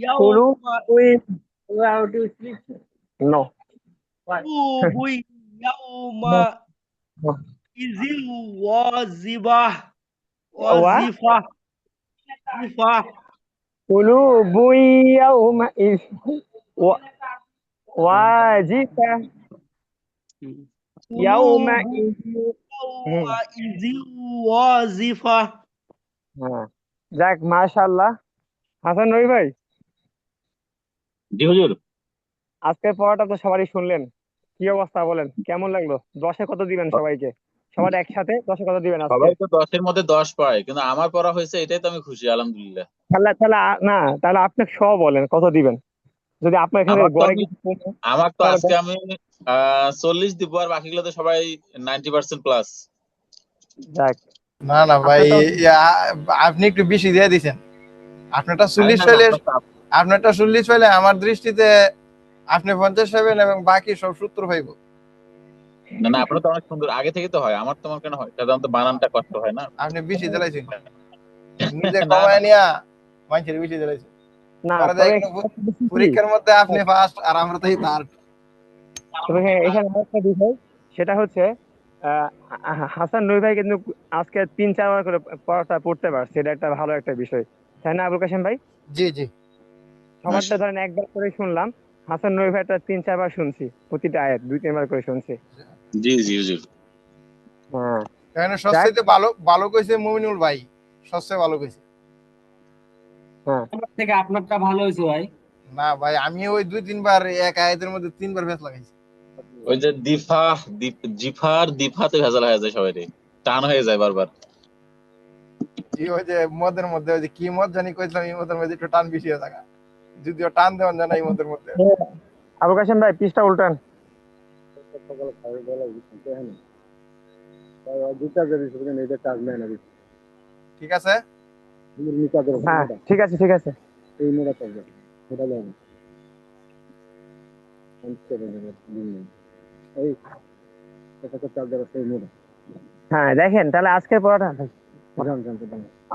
يوم নো। قلوب يومئذ واجبة واجفة واجفة قلوب يومئذ واجفة يومئذ। يومئذ واجفة হ্যাঁ, যাক মাশাআল্লাহ। হাসান রবি ভাই, জি হুজুর। আজকের পড়াটা তো সবারই শুনলেন। কি অবস্থা বলেন, কেমন লাগলো? 10-এ কত দিবেন সবাইকে? সবার একসাথে 10-এ কত দিবেন আজকে? সবাই তো 10-এর মধ্যে 10 পায়, কিন্তু আমার পড়া হয়েছে এটাই তো আমি খুশি, আলহামদুলিল্লাহ। না, তাহলে আপনি বলেন কত দিবেন। যদি আপনার এখানে আমার তো গড়ে আমি কিছু কমে, আমার তো তাহলে আজকে আমি 40 দিব, আর বাকিগুলো তো সবাই 90% প্লাস। যাক। না না ভাই, আপনি তো আপনি একটু বেশি দিয়ে দিছেন। আপনারটা আরে 40 না, পাইলে না, আপনারটা 40 পাইলে আমার দৃষ্টিতে আপনি 50 পাবেন এবং বাকি সব 70 পাইব। না না, আপনার তো অনেক সুন্দর আগে থেকে তো হয়, আমার তোমার কেন হয়? সাধারণত বানানটা কষ্ট হয় না। আপনি বেশি দিলাইছেন, নিজে না কমায় না, নিয়া মানুষের বেশি দিলাইছেন। না, পরে তবে দেখেন পরীক্ষার মধ্যে আপনি ফার্স্ট আর আমরা তো থার্ড। তবে হ্যাঁ, এখানে আরেকটা বিষয়, সেটা হচ্ছে হাসান নুই ভাই কিন্তু আজকে 3-4 বার করে পড়াটা পড়তে পারছে, এটা একটা ভালো একটা বিষয়, তাই না আবুল কাশেম ভাই? জি জি। সবারটা ধরেন একবার করে শুনলাম, হাসান নুই ভাইটা 3-4 বার শুনছি, প্রতিটা আয়াত 2-3 বার করে শুনছি। জি জি হুজুর। হ্যাঁ, এখানে যাক, সবচেয়ে ভালো ভালো কইছে মুমিনুল ভাই, সবচেয়ে ভালো কইছে। হ্যাঁ আমার থেকে আপনারটা ভালো হয়েছে ভাই। না ভাই, আমি ওই 2-3 বার এক আয়াতের মধ্যে 3 বার ভেস লাগাইছি। ওই যে জিফার দিফাতে ভেজাল হয়ে যায়, সবাই টান হয়ে যায় বারবার। জি, ওই যে মদের মধ্যে ওই যে কি মদ জানি কইছিলাম, এই মদের মধ্যে একটু টান বেশি হয়ে থাকা, যদিও টান দেওয়া যায় না এই মদের মধ্যে। আবুল কাশেম ভাই পৃষ্ঠা উল্টান। ঠিক আছে। হ্যাঁ ঠিক আছে, ঠিক আছে। হ্যাঁ দেখেন তাহলে আজকের পড়াটা,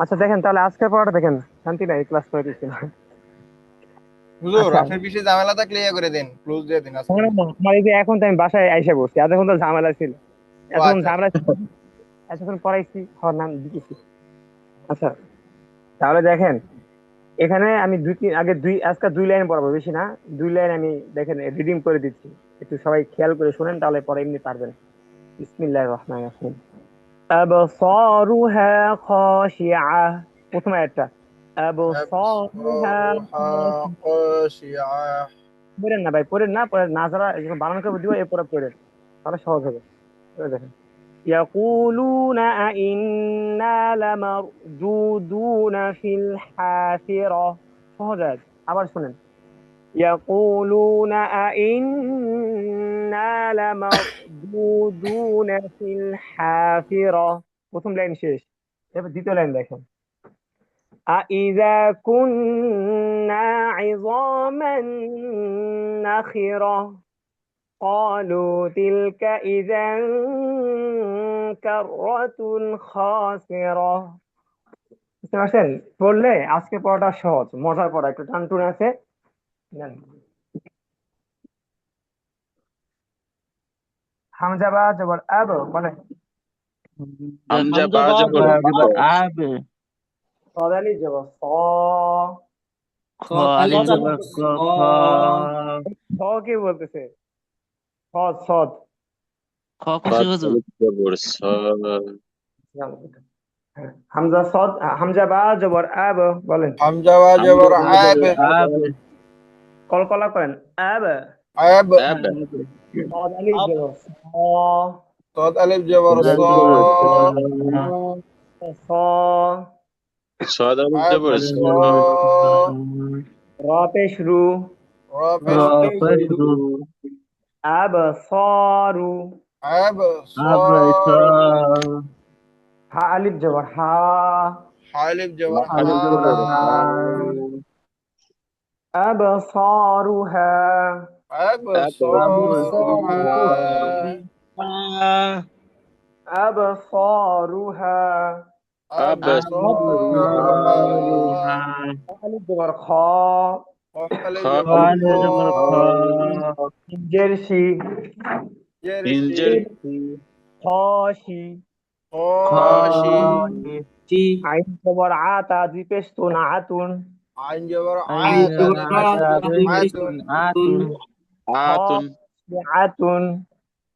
আচ্ছা দেখেন তাহলে আজকের পড়াটা দেখেন, শান্তি নাই ক্লাস করে দিচ্ছি না। হুজুর, আচ্ছা, আপনার বিষয়ে ঝামেলা থাকলে ইয়ে করে দিন, ক্লোজ দিয়ে দিন আজকে। আমার এই যে এখন তো আমি বাসায় আইসা বসছি, এতক্ষণ তো ঝামেলা ছিল, ও এতক্ষণ আচ্ছা ঝামেলা ছিল, এতক্ষণ পড়াইছি, খাওয়ার নাম দিতেছি। আচ্ছা তাহলে দেখেন, এখানে আমি আজকে 2 লাইন পড়াবো, বেশি না, 2 লাইন আমি দেখেন রিডিং করে দিচ্ছি, একটু সবাই খেয়াল করে শুনেন, তাহলে পরে এমনি পারবেন। বিসমিল্লাহির রহমানির রহিম। আবসারুহা খাশিআ, প্রথম আয়াতটা, আবসারুহা খাশিআ। পড়েন না ভাই, পড়েন না, পরে না যারা যখন বানান করে দিব এরপরে পড়েন, তাহলে সহজ হবে। এবার দেখেন, ইয়াকুলুনা আইন্না লামারদুদুনা ফিল হাফিরা, সহজ আয়াত। আবার শুনেন, ইয়াকুলুনা আইন্না লামারদুদুনা ফিল হাফিরা, প্রথম লাইন শেষ। এবার দ্বিতীয় লাইন দেখেন, أإذا كنا عظاما نخرة قالوا تلك إذا كرة خاسرة। বুঝতে পারছেন? বললে আজকে পড়াটা সহজ, মজার পড়া, একটু টান টুন আছে। নেন। হামজা বা জবর আব বলে, হামজা হামজা বা বা জবর জবর জবর আব, সদালি জবর স, খ সৎ আলিফ আলিফ সদ জবর আলিফ ক, ক, খ স কে বলতেছে, সদ সদ। খ কষি হুজুর। জবর স। হ্যাঁ, হামজা সদ, হামজা বা জবর আব বলেন, হামজা ওয়া হামজা জবর বা আব। জবর আব, কলকলা করেন, আব। আব। আব। সদালি আব জবর স, সাদ আলিফ জবর স। আলিফ জবর স, স, সাদ আলিফ আব জবর স। স। র পেশ রু, র র পেশ পেশ রু। রু, আব সরু, আব স। আব স, হা আলিফ জবর হা, হা আলিফ জবর আলিফ হা। জবর হা, আব সরু হা, আব স। আব আব সরু হা, আব স। আলিফ জবর খ, কফ আলিফ খ জবর খ। আলিফ জবর খ, জের শি, জেরশি। হিঞ্জের খ শি, খ খশি। টি, আইন জবর আতা, দুই পেশ তুন আতুন, আইন জবর আইন আলিফ আতা, জবর জবর দুই আ, পেশ আতা, তুন দুই পেশ আতুন। তুন, আতুন, খ আতুন আতুন,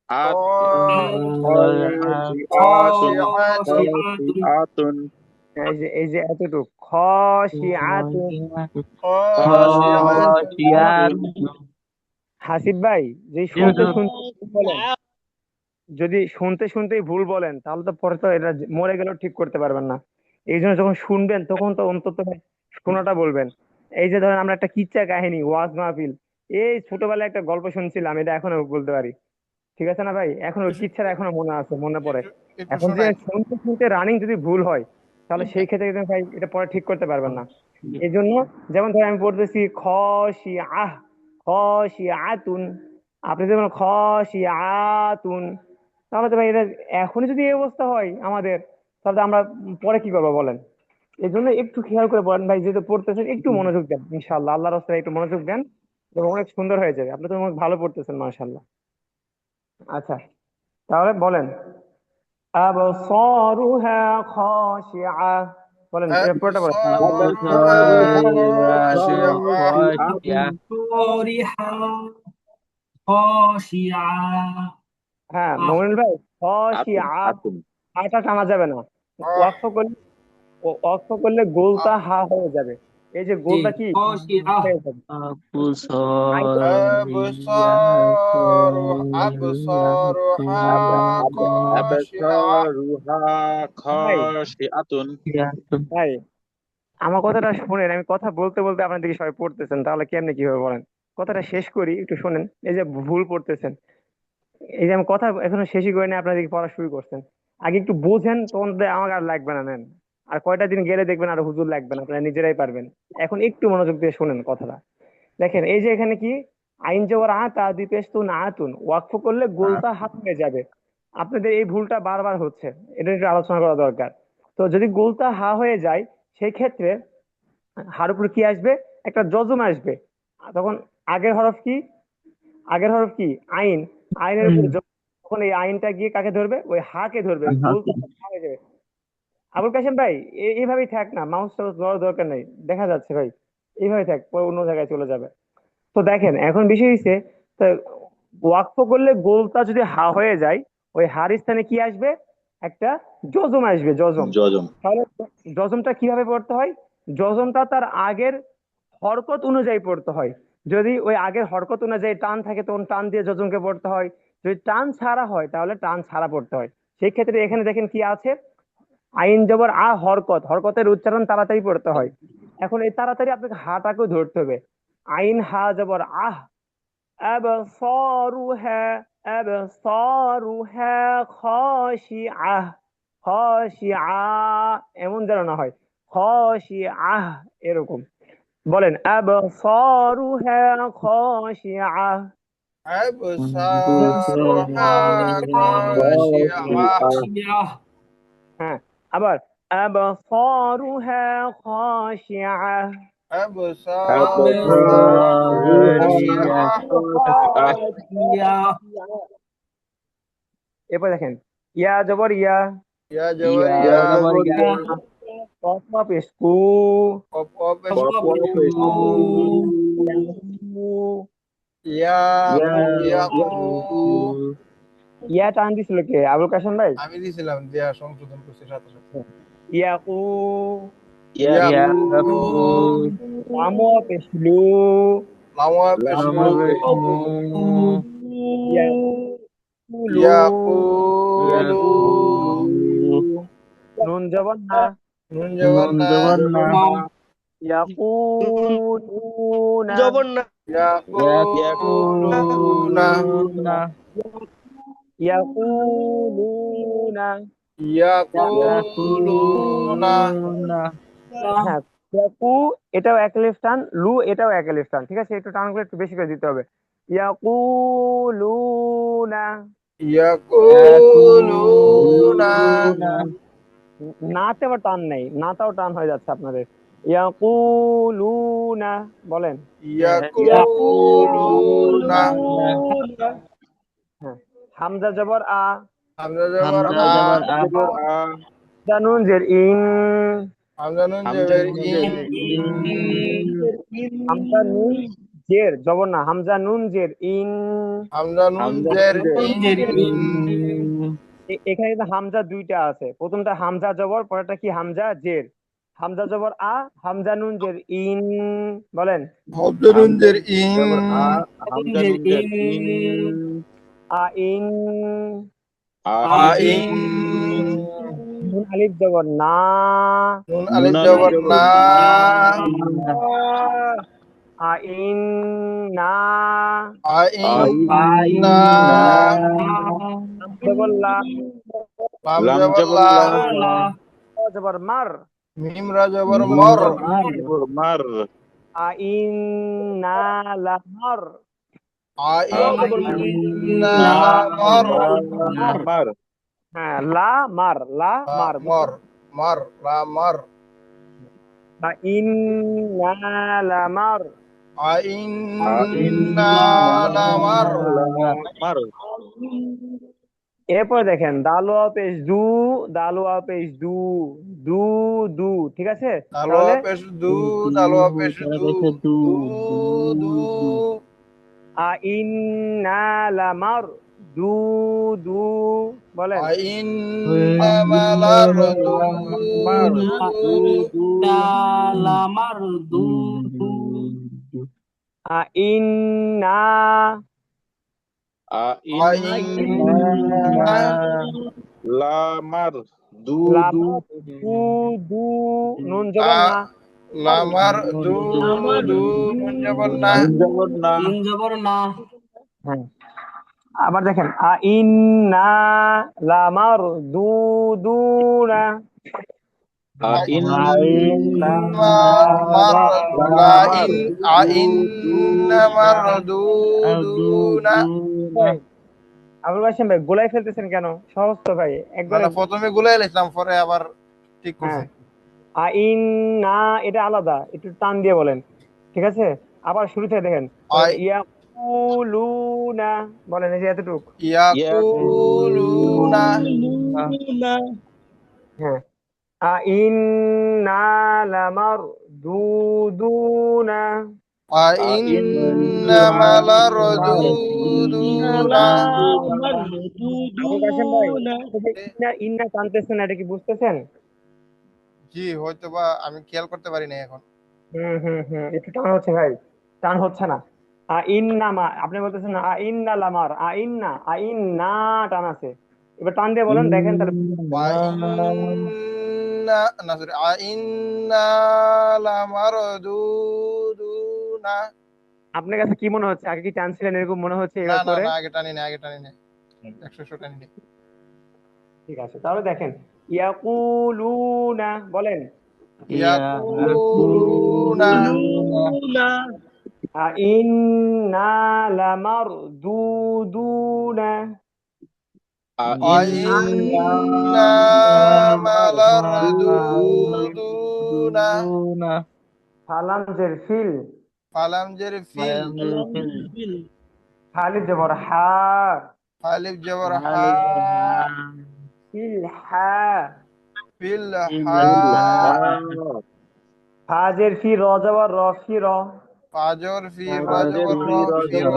আত খশিআতুন। আতুন এই যে এতটুক, খ শি আতুন। খশিআতুন। খসিয়াত, হাসিব ভাই, যে জি শুনতে হুজুর। শুনতে ভুল বলেন, যদি শুনতে শুনতেই ভুল বলেন তাহলে তো পরে তো এটা মরে গেলেও ঠিক করতে পারবেন না। এই জন্য যখন শুনবেন তখন তো অন্তত শোনাটা বলবেন। এই যে ধরেন আমরা একটা কিচ্ছা কাহিনী, ওয়াজ মাহফিল, এই ছোটবেলায় একটা গল্প শুনছিলাম, এটা এখনো বলতে পারি, ঠিক আছে না ভাই? এখন ওই কিচ্ছাটা এখনো মনে আছে, মনে পড়ে। একটু একটু এখন যে শোনাই। শুনতে শুনতে রানিং যদি ভুল হয়, তাহলে সেই ক্ষেত্রে কিন্তু ভাই এটা পরে ঠিক করতে পারবেন না। এই জন্য, যেমন ধরেন আমি পড়তেছি খ শি আহ, খ শি আতুন, আপনি যেমন খ শি আতুন, তাহলে তো ভাই এটা এখনই যদি এই অবস্থা হয় আমাদের, তাহলে তো আমরা পরে কি করবো বলেন? এই জন্য একটু খেয়াল করে পড়েন ভাই, যেহেতু পড়তেছেন একটু মনোযোগ দেন, ইনশাআল্লাহ আল্লাহর রাস্তায় একটু মনোযোগ দেন এবং অনেক সুন্দর হয়ে যাবে। আপনি তো অনেক ভালো পড়তেছেন মাশাআল্লাহ। আচ্ছা, তাহলে বলেন আবসারুহা খাশিআ, বলেন এটা পুরোটা বলেন। أبصارها خاشعة خاشعة طارحة خاشعة হ্যাঁ মমিনুল ভাই, আতুন খাশিআ আতুন আটা টানা যাবে না, ওয়াকফ করলে ওয়াকফ করলে গোলটা হা হয়ে যাবে। এই যে জি গোলটা কি خاشعة হয়ে যাবে। أبصارها خاشعة আবসারুহা ভাই খাশিআতুন। ভাই আমার কথাটা শুনেন, আমি কথা বলতে বলতে আপনার দিকে সবাই পড়তেছেন, তাহলে কেমনে কিভাবে বলেন? কথাটা শেষ করি, একটু শুনেন। এই যে ভুল পড়তেছেন, এই যে আমি কথা এখনো শেষই করিনি, আপনার দিকে পড়া শুরু করছেন। আগে একটু বোঝেন, তখন আমার আর লাগবে না নেন। আর কয়টা দিন গেলে দেখবেন আর হুজুর লাগবে না, আপনারা নিজেরাই পারবেন। এখন একটু মনোযোগ দিয়ে শুনেন কথাটা। দেখেন এই যে এখানে কি আইন জবর আতা দুই পেশ তুন আতুন, ওয়াকফ করলে গোলটা হাত হয়ে যাবে। আপনাদের এই ভুলটা বারবার হচ্ছে, এটা একটু আলোচনা করা দরকার। তো যদি গোলটা হা হয়ে যায়, সেই ক্ষেত্রে হার উপর কি আসবে? একটা যজম আসবে। তখন আগের হরফ কি? আগের হরফ কি? আইন। আইনের উপর তখন এই আইনটা গিয়ে কাকে ধরবে? ওই হা কে ধরবে, গোলটা হা হয়ে যাবে। আবুল কাশেম ভাই, এইভাবেই থাক না, মাউস টাউস ধরার দরকার নেই, দেখা যাচ্ছে ভাই। এইভাবে থাক, পরে অন্য জায়গায় চলে যাবে। তো দেখেন এখন বিষয় হচ্ছে, তো ওয়াকফ করলে গোলটা যদি হা হয়ে যায়, ওই হার স্থানে কি আসবে? একটা জজম আসবে, জজম। জজম। তাহলে জজমটা কিভাবে পড়তে হয়? জজমটা তার আগের হরকত অনুযায়ী পড়তে হয়। যদি ওই আগের হরকত অনুযায়ী টান থাকে, তখন টান দিয়ে জজমকে পড়তে হয়। যদি টান ছাড়া হয়, তাহলে টান ছাড়া পড়তে হয়। সেই ক্ষেত্রে এখানে দেখেন কি আছে, আইন জবর আ হরকত, হরকতের উচ্চারণ তাড়াতাড়ি পড়তে হয়। এখন এই তাড়াতাড়ি আপনাকে হাটাকেও ধরতে হবে। আইন হা জবর আহ, أبصارها أبصارها خاشعة خاشعة, এমন যেন না হয় খাশিআহ এরকম। বলেন আবসারুহা খাশিআ। أبصارها خاشعة خاشعة হ্যাঁ, আবার আবসারুহা খাশিআ। أبصارها خاشعة এরপর দেখেন ইয়া জবর ইয়া, يا جويا কফ পেশ কু, قف قف ইয়াকু ইয়া টান দিছিল কে? আবুল কাশেম ভাই। আমি দিছিলাম দিয়া সংশোধন করছি সাথে সাথে ইয়াকু, ইয়াকু লাম পেশ লু, লামা পেশলু ইয়াকুলু, ইয়াকুলু নুন জবর না, নুন জবান্না ইয়াকুলুনা, জবর না, ইয়াকুলুনা ইয়াকুলুনা। ইয়াকুলুনা হ্যাঁ, ইয়াকু এটাও এক লিফ টান, লু এটাও এক লিফ টান, ঠিক আছে? একটু টানগুলো একটু বেশি করে দিতে হবে। ইয়াকুলুনা, ইয়াকুলুনা নাতে আবার টান নেই, নাটাও টান হয়ে যাচ্ছে আপনাদের। ইয়াকুলুনা, বলেন ইয়াকুলুনা হ্যাঁ, হামজা জবর আ, হামজা জবর আ জানুন জের ইন, হামজা নুন জবর ইন হামজা নুন জের জবর না, হামজা নুন জের ইন। হামজা নুন জের ইন এখানে কিন্তু হামজা দুইটা আছে, প্রথমটা হামজা জবর, পরেরটা কি হামজা জের। হামজা জবর আ, হামজা নুন জের ইন, বলেন হামজা নুন জের ইন আইন। আইন নুন আলিফ জবর না, নুন আলিফ জবর না আইন না। আইন না লাম জবর লা, লাম জবর লা র জবর মার, মিম রা জবর মর মার আইন না লামার। আইন না মর মার হ্যাঁ, লা মার, লা মার, মর মর লা মর আইন না লামার। আইন না লা মর মার এরপরে দেখেন দালোয়া পেশ দু, দালোয়া পেশ দু, দু দু, ঠিক আছে? তাহলে দালোয়া পেশ দু, দু দু দালোয়া পেশ তারা দু, পেছে দু দু দু দু। দু আইন্না লামার দু দু, বলেন। আইন্নামা লারদু মার দু। দু দু ডালামার দু দু আইন্না আইন্না লামার দু দু লামার দু দু, নুন আ জবর না, আর লামার দু আমার দু, নুন জবর না। নুন জবর না তিন জবর না হ্যাঁ, আবার দেখেন আইন্না লামার দু দু না, আইন্না মার লামার দু দু আইন্না দু মারদুদুনা। দু না আবুল কাসেম ভাই গোলাই ফেলতেছেন কেন? সহজ তো ভাই, না একবারে। না, প্রথমে গুলাই লিখলাম, পরে আবার ঠিক হ্যাঁ, করছি। আইন্না এটা আলাদা, একটু টান দিয়ে বলেন, ঠিক আছে? আবার শুরু থেকে দেখেন, বলেন আই ইয়াকুলুনা, বলেন এই যে এতটুক। ইয়াকুলুনা। ইয়াকুলুনা হ্যাঁ, আইন্না লামারদুদুনা, আইন্নামা লারদুদুনা। আবুল কাসেম ভাই, লামারদুদুনা এই যে ইন্না ইন্না টানতেছেন, এটা কি বুঝতেছেন? জি, হয়তো বা আমি খেয়াল করতে পারি না এখন। একটু টান হচ্ছে ভাই, টান হচ্ছে না। ইন্নামা আপনি বলতেছেন ইন্না লামার, ইন্না টান আছে। এবার টান দিয়ে বলেন, দেখেন তাহলে। আইন্না না সরি, আইন্না লামারদুদুনা। আপনার কাছে কি মনে হচ্ছে, আগে কি টান ছিলেন এরকম মনে হচ্ছে না এবার না পরে? না, আগে টানি না, আগে টানি না, 100 টানি না। ঠিক আছে, তাহলে দেখেন ইয়াকুলুনা, বলেন ইয়াকুলুনা। ইন্না লামারদুদুনা, আইন্নামা লারদুদুনা। ফালাম জের ফিল, ফালাম জের ফিল, খালিদ জবর হা, আলিফ জবর হা, ফিল হা, ফিল হা। ফাজের ফি র জবর র, ফি র, ফাজর ফি র জবর র, ফি র।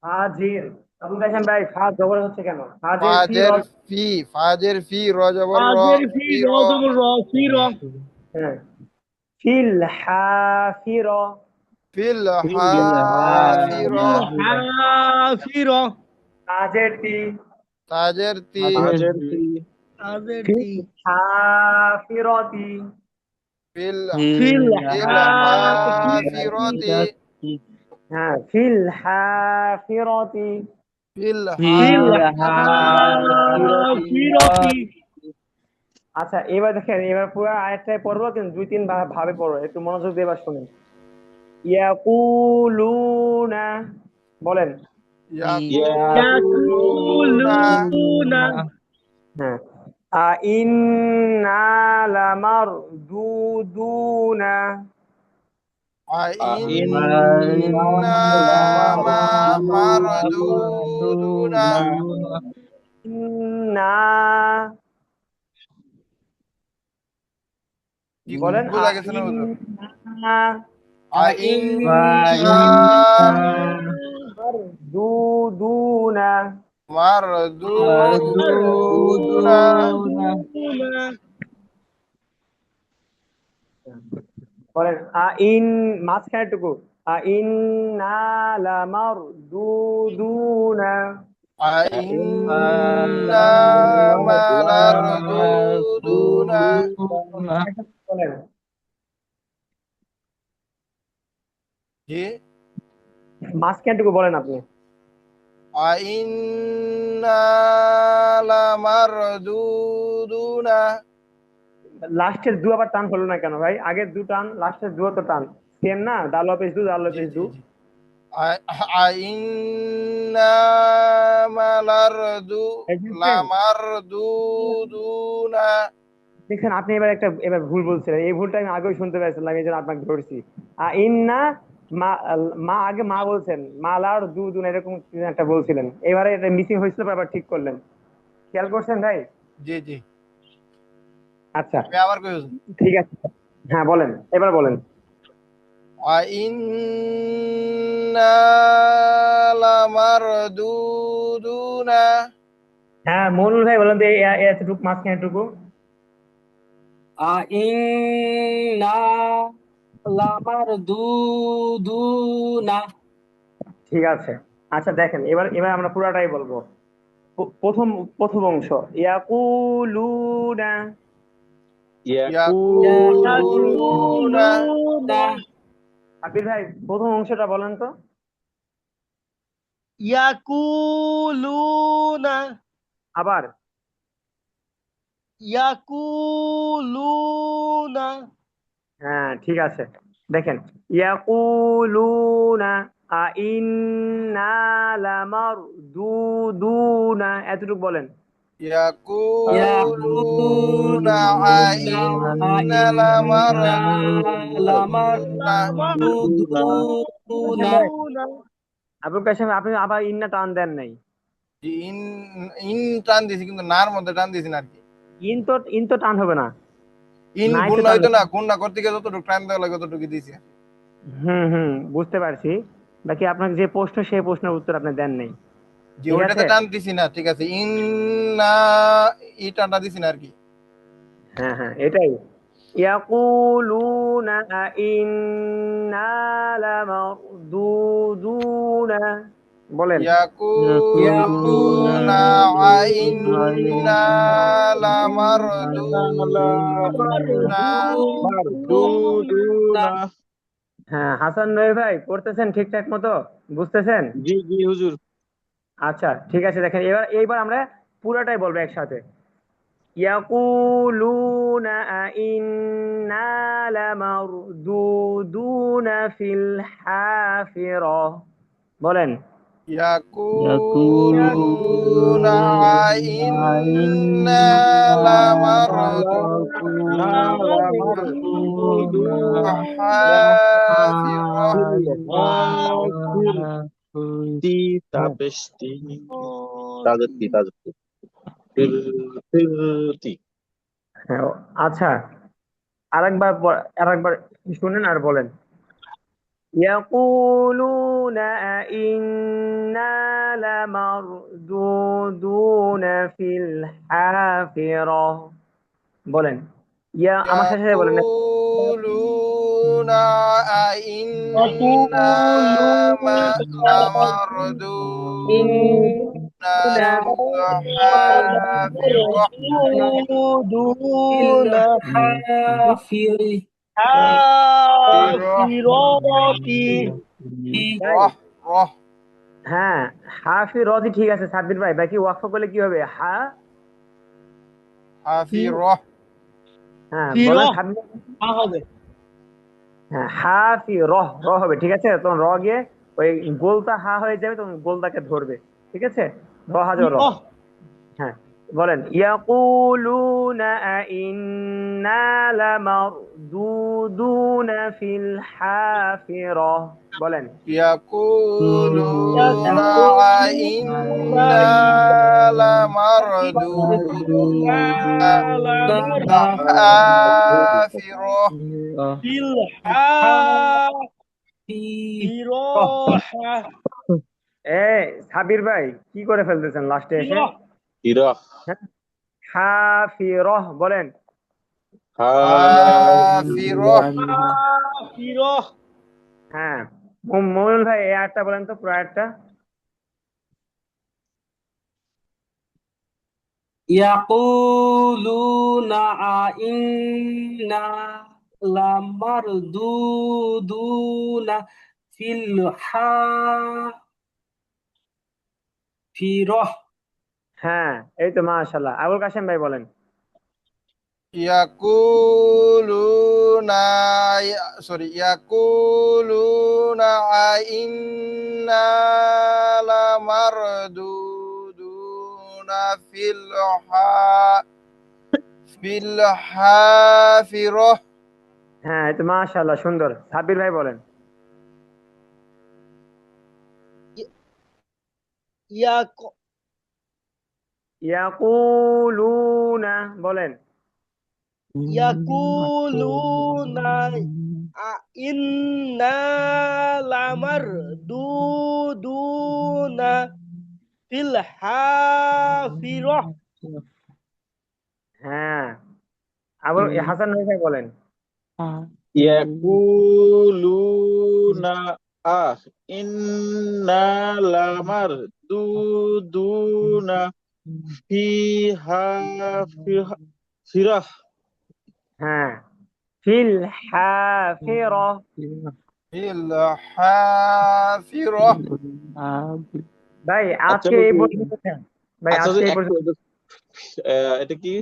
ফাজির। আবুল কাসেম ভাই, ফা জবর হচ্ছে কেন? ফাজের ফি র, ফাজের ফি, ফাজের ফি র জবর র, আজের ফি ফি র। রজম রফির হ্যাঁ, ফিল হা ফি র, ফিল হা ফি র। হাফির ফাজের তি, তাজের তি, আজের ফিল তি হা ফি র তি, ফিল ফিল ফিল হা ফি র তি, হ্যাঁ, ফিল হা ফি র তি। ফিল হা ফিল ফি র তি। হাফিরতি আচ্ছা, এবার দেখেন, এবার পুরো আয়াতটাই পড়বো, কিন্তু দুই তিন ভাবে পড়বো, একটু মনোযোগ দিয়ে এবার শুনেন। ইয়াকুলুনা, বলেন। ইয়াকুলুনা। ইয়াকুলুনা হ্যাঁ, আইন্না লামারদুদুনা, আইন্নামা মারদুদুনা। ইন্না, কি বলেন বোঝা গেছে না হুজুর? আইন্না আইন্না মারদুদুনা, মারদুদুনা। বলেন মাঝখানেরটুকু আইন্না লামারদুদুনা, আইন্নামা লারদুদুনা। বলেন। জি, মাঝখানেরটুকু বলেন আপনি। আইন্না লামারদুদুনা। লাস্টের দু আবার টান হলো না কেন ভাই? আগের দু টান, লাস্টের দু তো টান সেম না, দালো পেশ দু, দালো জি পেশ জি দু। জি। আইন্নামা এই যে দেখছেন, লামারদুদুনা। দেখছেন আপনি এবার ভুল বলছিলেন, এই ভুলটা আমি আগেও শুনতে পাইছিলাম, এই জন্য আপনাকে ধরছি। ইন্না মা আগে মা বলছেন, মালার দুধুন এরকম কিছু একটা বলছিলেন, এবারে এটা মিসিং হয়েছিল, আবার ঠিক করলেন। খেয়াল করছেন ভাই? জি জি। আচ্ছা আমি আবার কই ঠিক আছে, হ্যাঁ বলেন, এবার বলেন। وإنا لمردودون। হ্যাঁ মনুল ভাই বলেন তো এতটুকু মাঝখানে এটুকু। ইন্না লামারদুদুনা। ঠিক আছে। আচ্ছা দেখেন, এবার এবার আমরা পুরাটাই বলবো। প্রথম প্রথম অংশ, ইয়াকুলুনা। يقولون। ইয়াকুলুনা আবির ভাই প্রথম অংশটা বলেন তো। ইয়াকুলুনা আবার। ইয়াকুলুনা হ্যাঁ ঠিক আছে, দেখেন, ইয়াকুলুনা আইন্না লামারদুদুনা, এতটুকু বলেন। يقولون أئنا ইন্না لمردودون। কাশেম লামারদুদুনা। ভাই, লামারদুদুনা আবুল কাশেম আপনি আবার ইন্না টান দেন নাই। ইন ইন টান দিছি, কিন্তু নার মধ্যে টান দিছি না আর কি। ইন তো টান হবে না, ইন নাই তো গুণ টান হইতো হবে। না, গুণ না করতে গিয়ে যতটুকু টান দেওয়া লাগে ততটুকু দিছি। বুঝতে পারছি। বাকি আপনার যে প্রশ্ন, সেই প্রশ্নের উত্তর আপনি দেন নাই। জি, ঠিক ওইটাতে আছে, টান দিছি না, ঠিক আছে। ইন না, ই টানটা দিছি না আর কি। হ্যাঁ হ্যাঁ এটাই। ইয়াকুলুনা ইন্না লামারদুদুনা, বলেন। ইয়াকুলুনা আইন্না লামারদুদুনা। মারদুদুনা। হ্যাঁ হাসান ভাই করতেছেন ঠিকঠাক মতো, বুঝতেছেন? জি জি হুজুর। আচ্ছা ঠিক আছে, দেখেন এবার এইবার আমরা পুরোটাই বলবো একসাথে। ইয়াকুলুনা ইন্না লামারদুদুনা ফিল হাফিরা, বলেন। ইয়াকুলুনা আইন্না লামারদুদুনা হাফিরা। হ্যাঁ তাপেস্তি তাজতি তাজতি ফিরতি। হ্যাঁ, আচ্ছা আরেকবার শুনেন আর বলেন। يقولون أئنا لمردودون في الحافرة, বলেন। ইয়া আমার সাথে সাথে বলেন। ইয়াকুলুনা আইন্না লামারদুদুনা ফিল হাফিরা। লামারদুদুনা হাফিরি। হাফিরতি ভাই রহ রহ। হ্যাঁ, হাফি রদি ঠিক আছে সাব্বির ভাই, বাকি ওয়াকফ করলে কি হবে? হাফিরা। হ্যাঁ বলেন ফিরহ সাব্বির। হবে হ্যাঁ হাফি রহ র হবে, ঠিক আছে, তখন র গিয়ে ওই গোলতা হা হয়ে যাবে, তখন গোলতাকে ধরবে, ঠিক আছে, র হাজার র। ফিরহ হ্যাঁ বলেন। ইয়াকুলুনা আইন্না লামারদুদুনা ফিল হাফিরা, বলেন। ইয়াকুলুনা ইয়াকুলুনা আইন্না লামারদুদুনা ফিল হাফিরা। ফিল হাফিরহ। হাফিরহ এ সাবির ভাই কি করে ফেলতেছেন লাস্টে এসে? ফিরহ ইরাহ হ্যাঁ, হাফিরহ বলেন। হাফিরা। ফিরহ হ্যাঁ মমিনুল ভাই এই আয়াতটা বলেন তো, পুরো আয়াতটা। ইয়াকুলুনা আইন্না লামারদুদুনা ফিল হাফিরহ। হ্যাঁ এই তো মাশাআল্লাহ, আবুল কাশেম ভাই বলেন। ইয়াকুলুনা, ইয়াকুলুনা আইন্না লামারদুদুনা ফিল হাফিরা। হ্যাঁ এই তো মাশাআল্লাহ সুন্দর, সাব্বির ভাই বলেন। ইয়াক ইয়াকুলুনা বলেন। ইয়াকুলুনা ইন্না লামারদুদুনা ফিল হাফিরাহ। হ্যাঁ, আবার হাসান ভাই বলেন। ইয়াকুলুনা ইন্না লামারদুদুনা ফিহা ফিরাহ। হ্যাঁ, ফিল হাফিরাহ। ফিল হাফিরাহ। ভাই আচ্ছা আজকে এই বলছি, পর্যন্ত থাক। ভাই আচ্ছা আজকে যে এই পর্যন্ত। এটা কি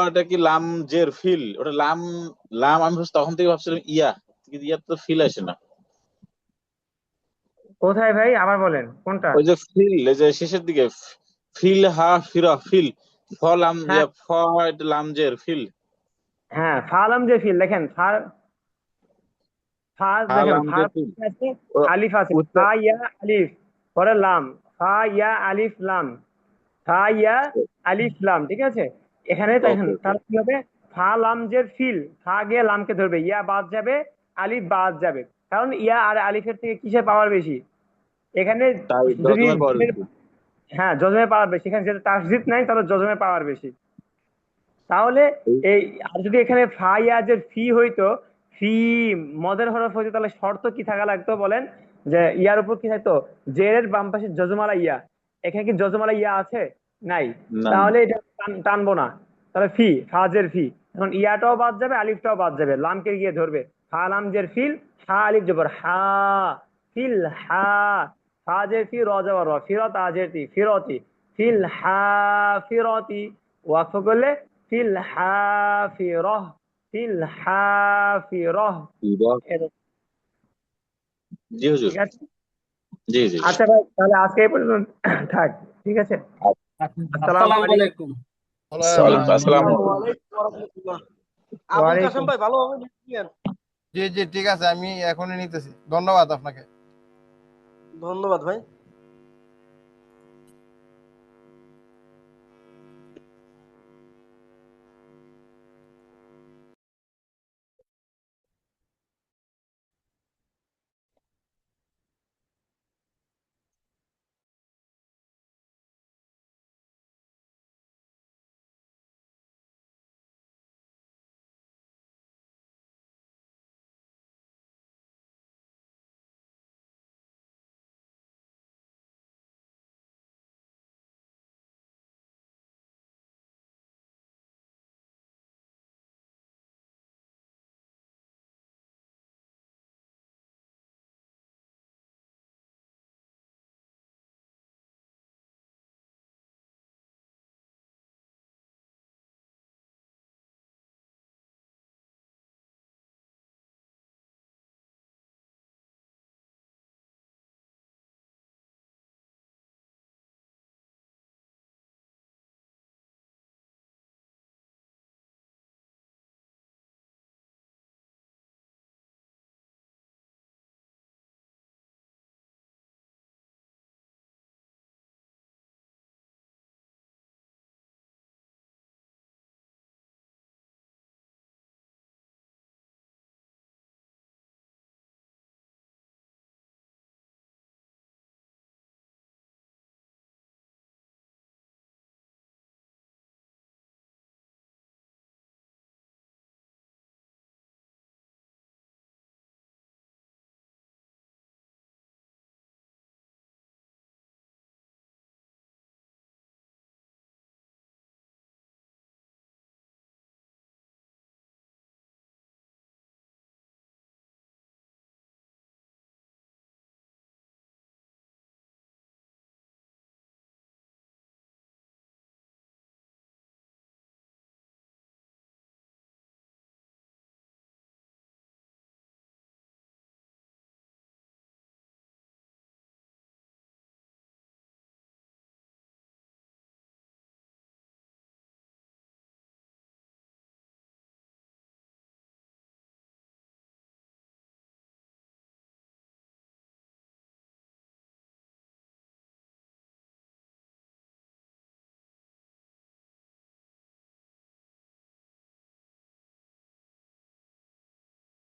এটা কি লাম জের ফিল, ওটা লাম লাম আমি তখন থেকে ভাবছিলাম ইয়া, কিন্তু ইয়ার তো ফিল আসে না। কোথায় ভাই আবার বলেন কোনটা? ওই যে ফিল, এই যে শেষের দিকে ফিল হা ফিরা ফিল ফ লাম হ্যাঁ ইয়া ফ এটা লাম জের ফিল। হ্যাঁ, ফালাম যে ফিল দেখেন, ফা ফা হা দেখেন, লাম ফা জের ফিল আছে, ও আলিফ আছে, উচ্চার ফা ইয়া আলিফ, পরে লাম, ফা ইয়া আলিফ লাম, ফা ইয়া আলিফ লাম, ঠিক আছে। এখানে দেখেন ওকে তাহলে কি হবে, ফা লাম যে ফিল, ফা গিয়ে লামকে ধরবে, ইয়া বাদ যাবে, আলিফ বাদ যাবে। কারণ ইয়া আর আলিফের থেকে কিসের পাওয়ার বেশি এখানে? তাই যদি যজমের পাওয়ার বেশি। হ্যাঁ, জজমের পাওয়ার বেশি, এখানে যেটা তাসদিদ নাই তাহলে জজমের পাওয়ার বেশি। তাহলে এই, আর যদি এখানে ফা ইয়াজের ফি হইতো, ফি মদের হরফ হইতো, তাহলে শর্ত কি থাকা লাগতো বলেন? যে ইয়ার উপর কি থাকতো, জের বাম পাশে যজমালা ইয়া। এখানে কি যজমালা ইয়া আছে? নাই। না তাহলে এটা টানবো না। তাহলে ফি, ফাজের ফি, এখন ইয়াটাও বাদ যাবে, আলিফটাও বাদ যাবে, লামকে গিয়ে ধরবে। ফা লাম জের ফিল, হা আলিফ জবর হা, ফিল হা, ফাজের ফি, র জবর র, ফিরত আজের তি, ফিরতি, ফিল হা ফিরতি, ওয়াকফ করলে ফিল হাফিরহ, ফিল হাফিরহ। ইবাহ। এরকম, জি হুজুর, ঠিক আছে। জি জি। আচ্ছা ভাই, তাহলে আজকে এই পর্যন্ত থাক, ঠিক আছে। আসসালামু আসসালামু আলাইকুম। আলাইকুম। ওয়ালাইকুম আসসালাম। আসসালামু আলাইকুম ওয়া রাহমাতুল্লাহ। আবুল কাসেম ওয়ালাইকুম। ভাই ভালোভাবে লিখেন। জি জি ঠিক আছে, আমি এখনই নিতেছি। ধন্যবাদ আপনাকে। ধন্যবাদ ভাই।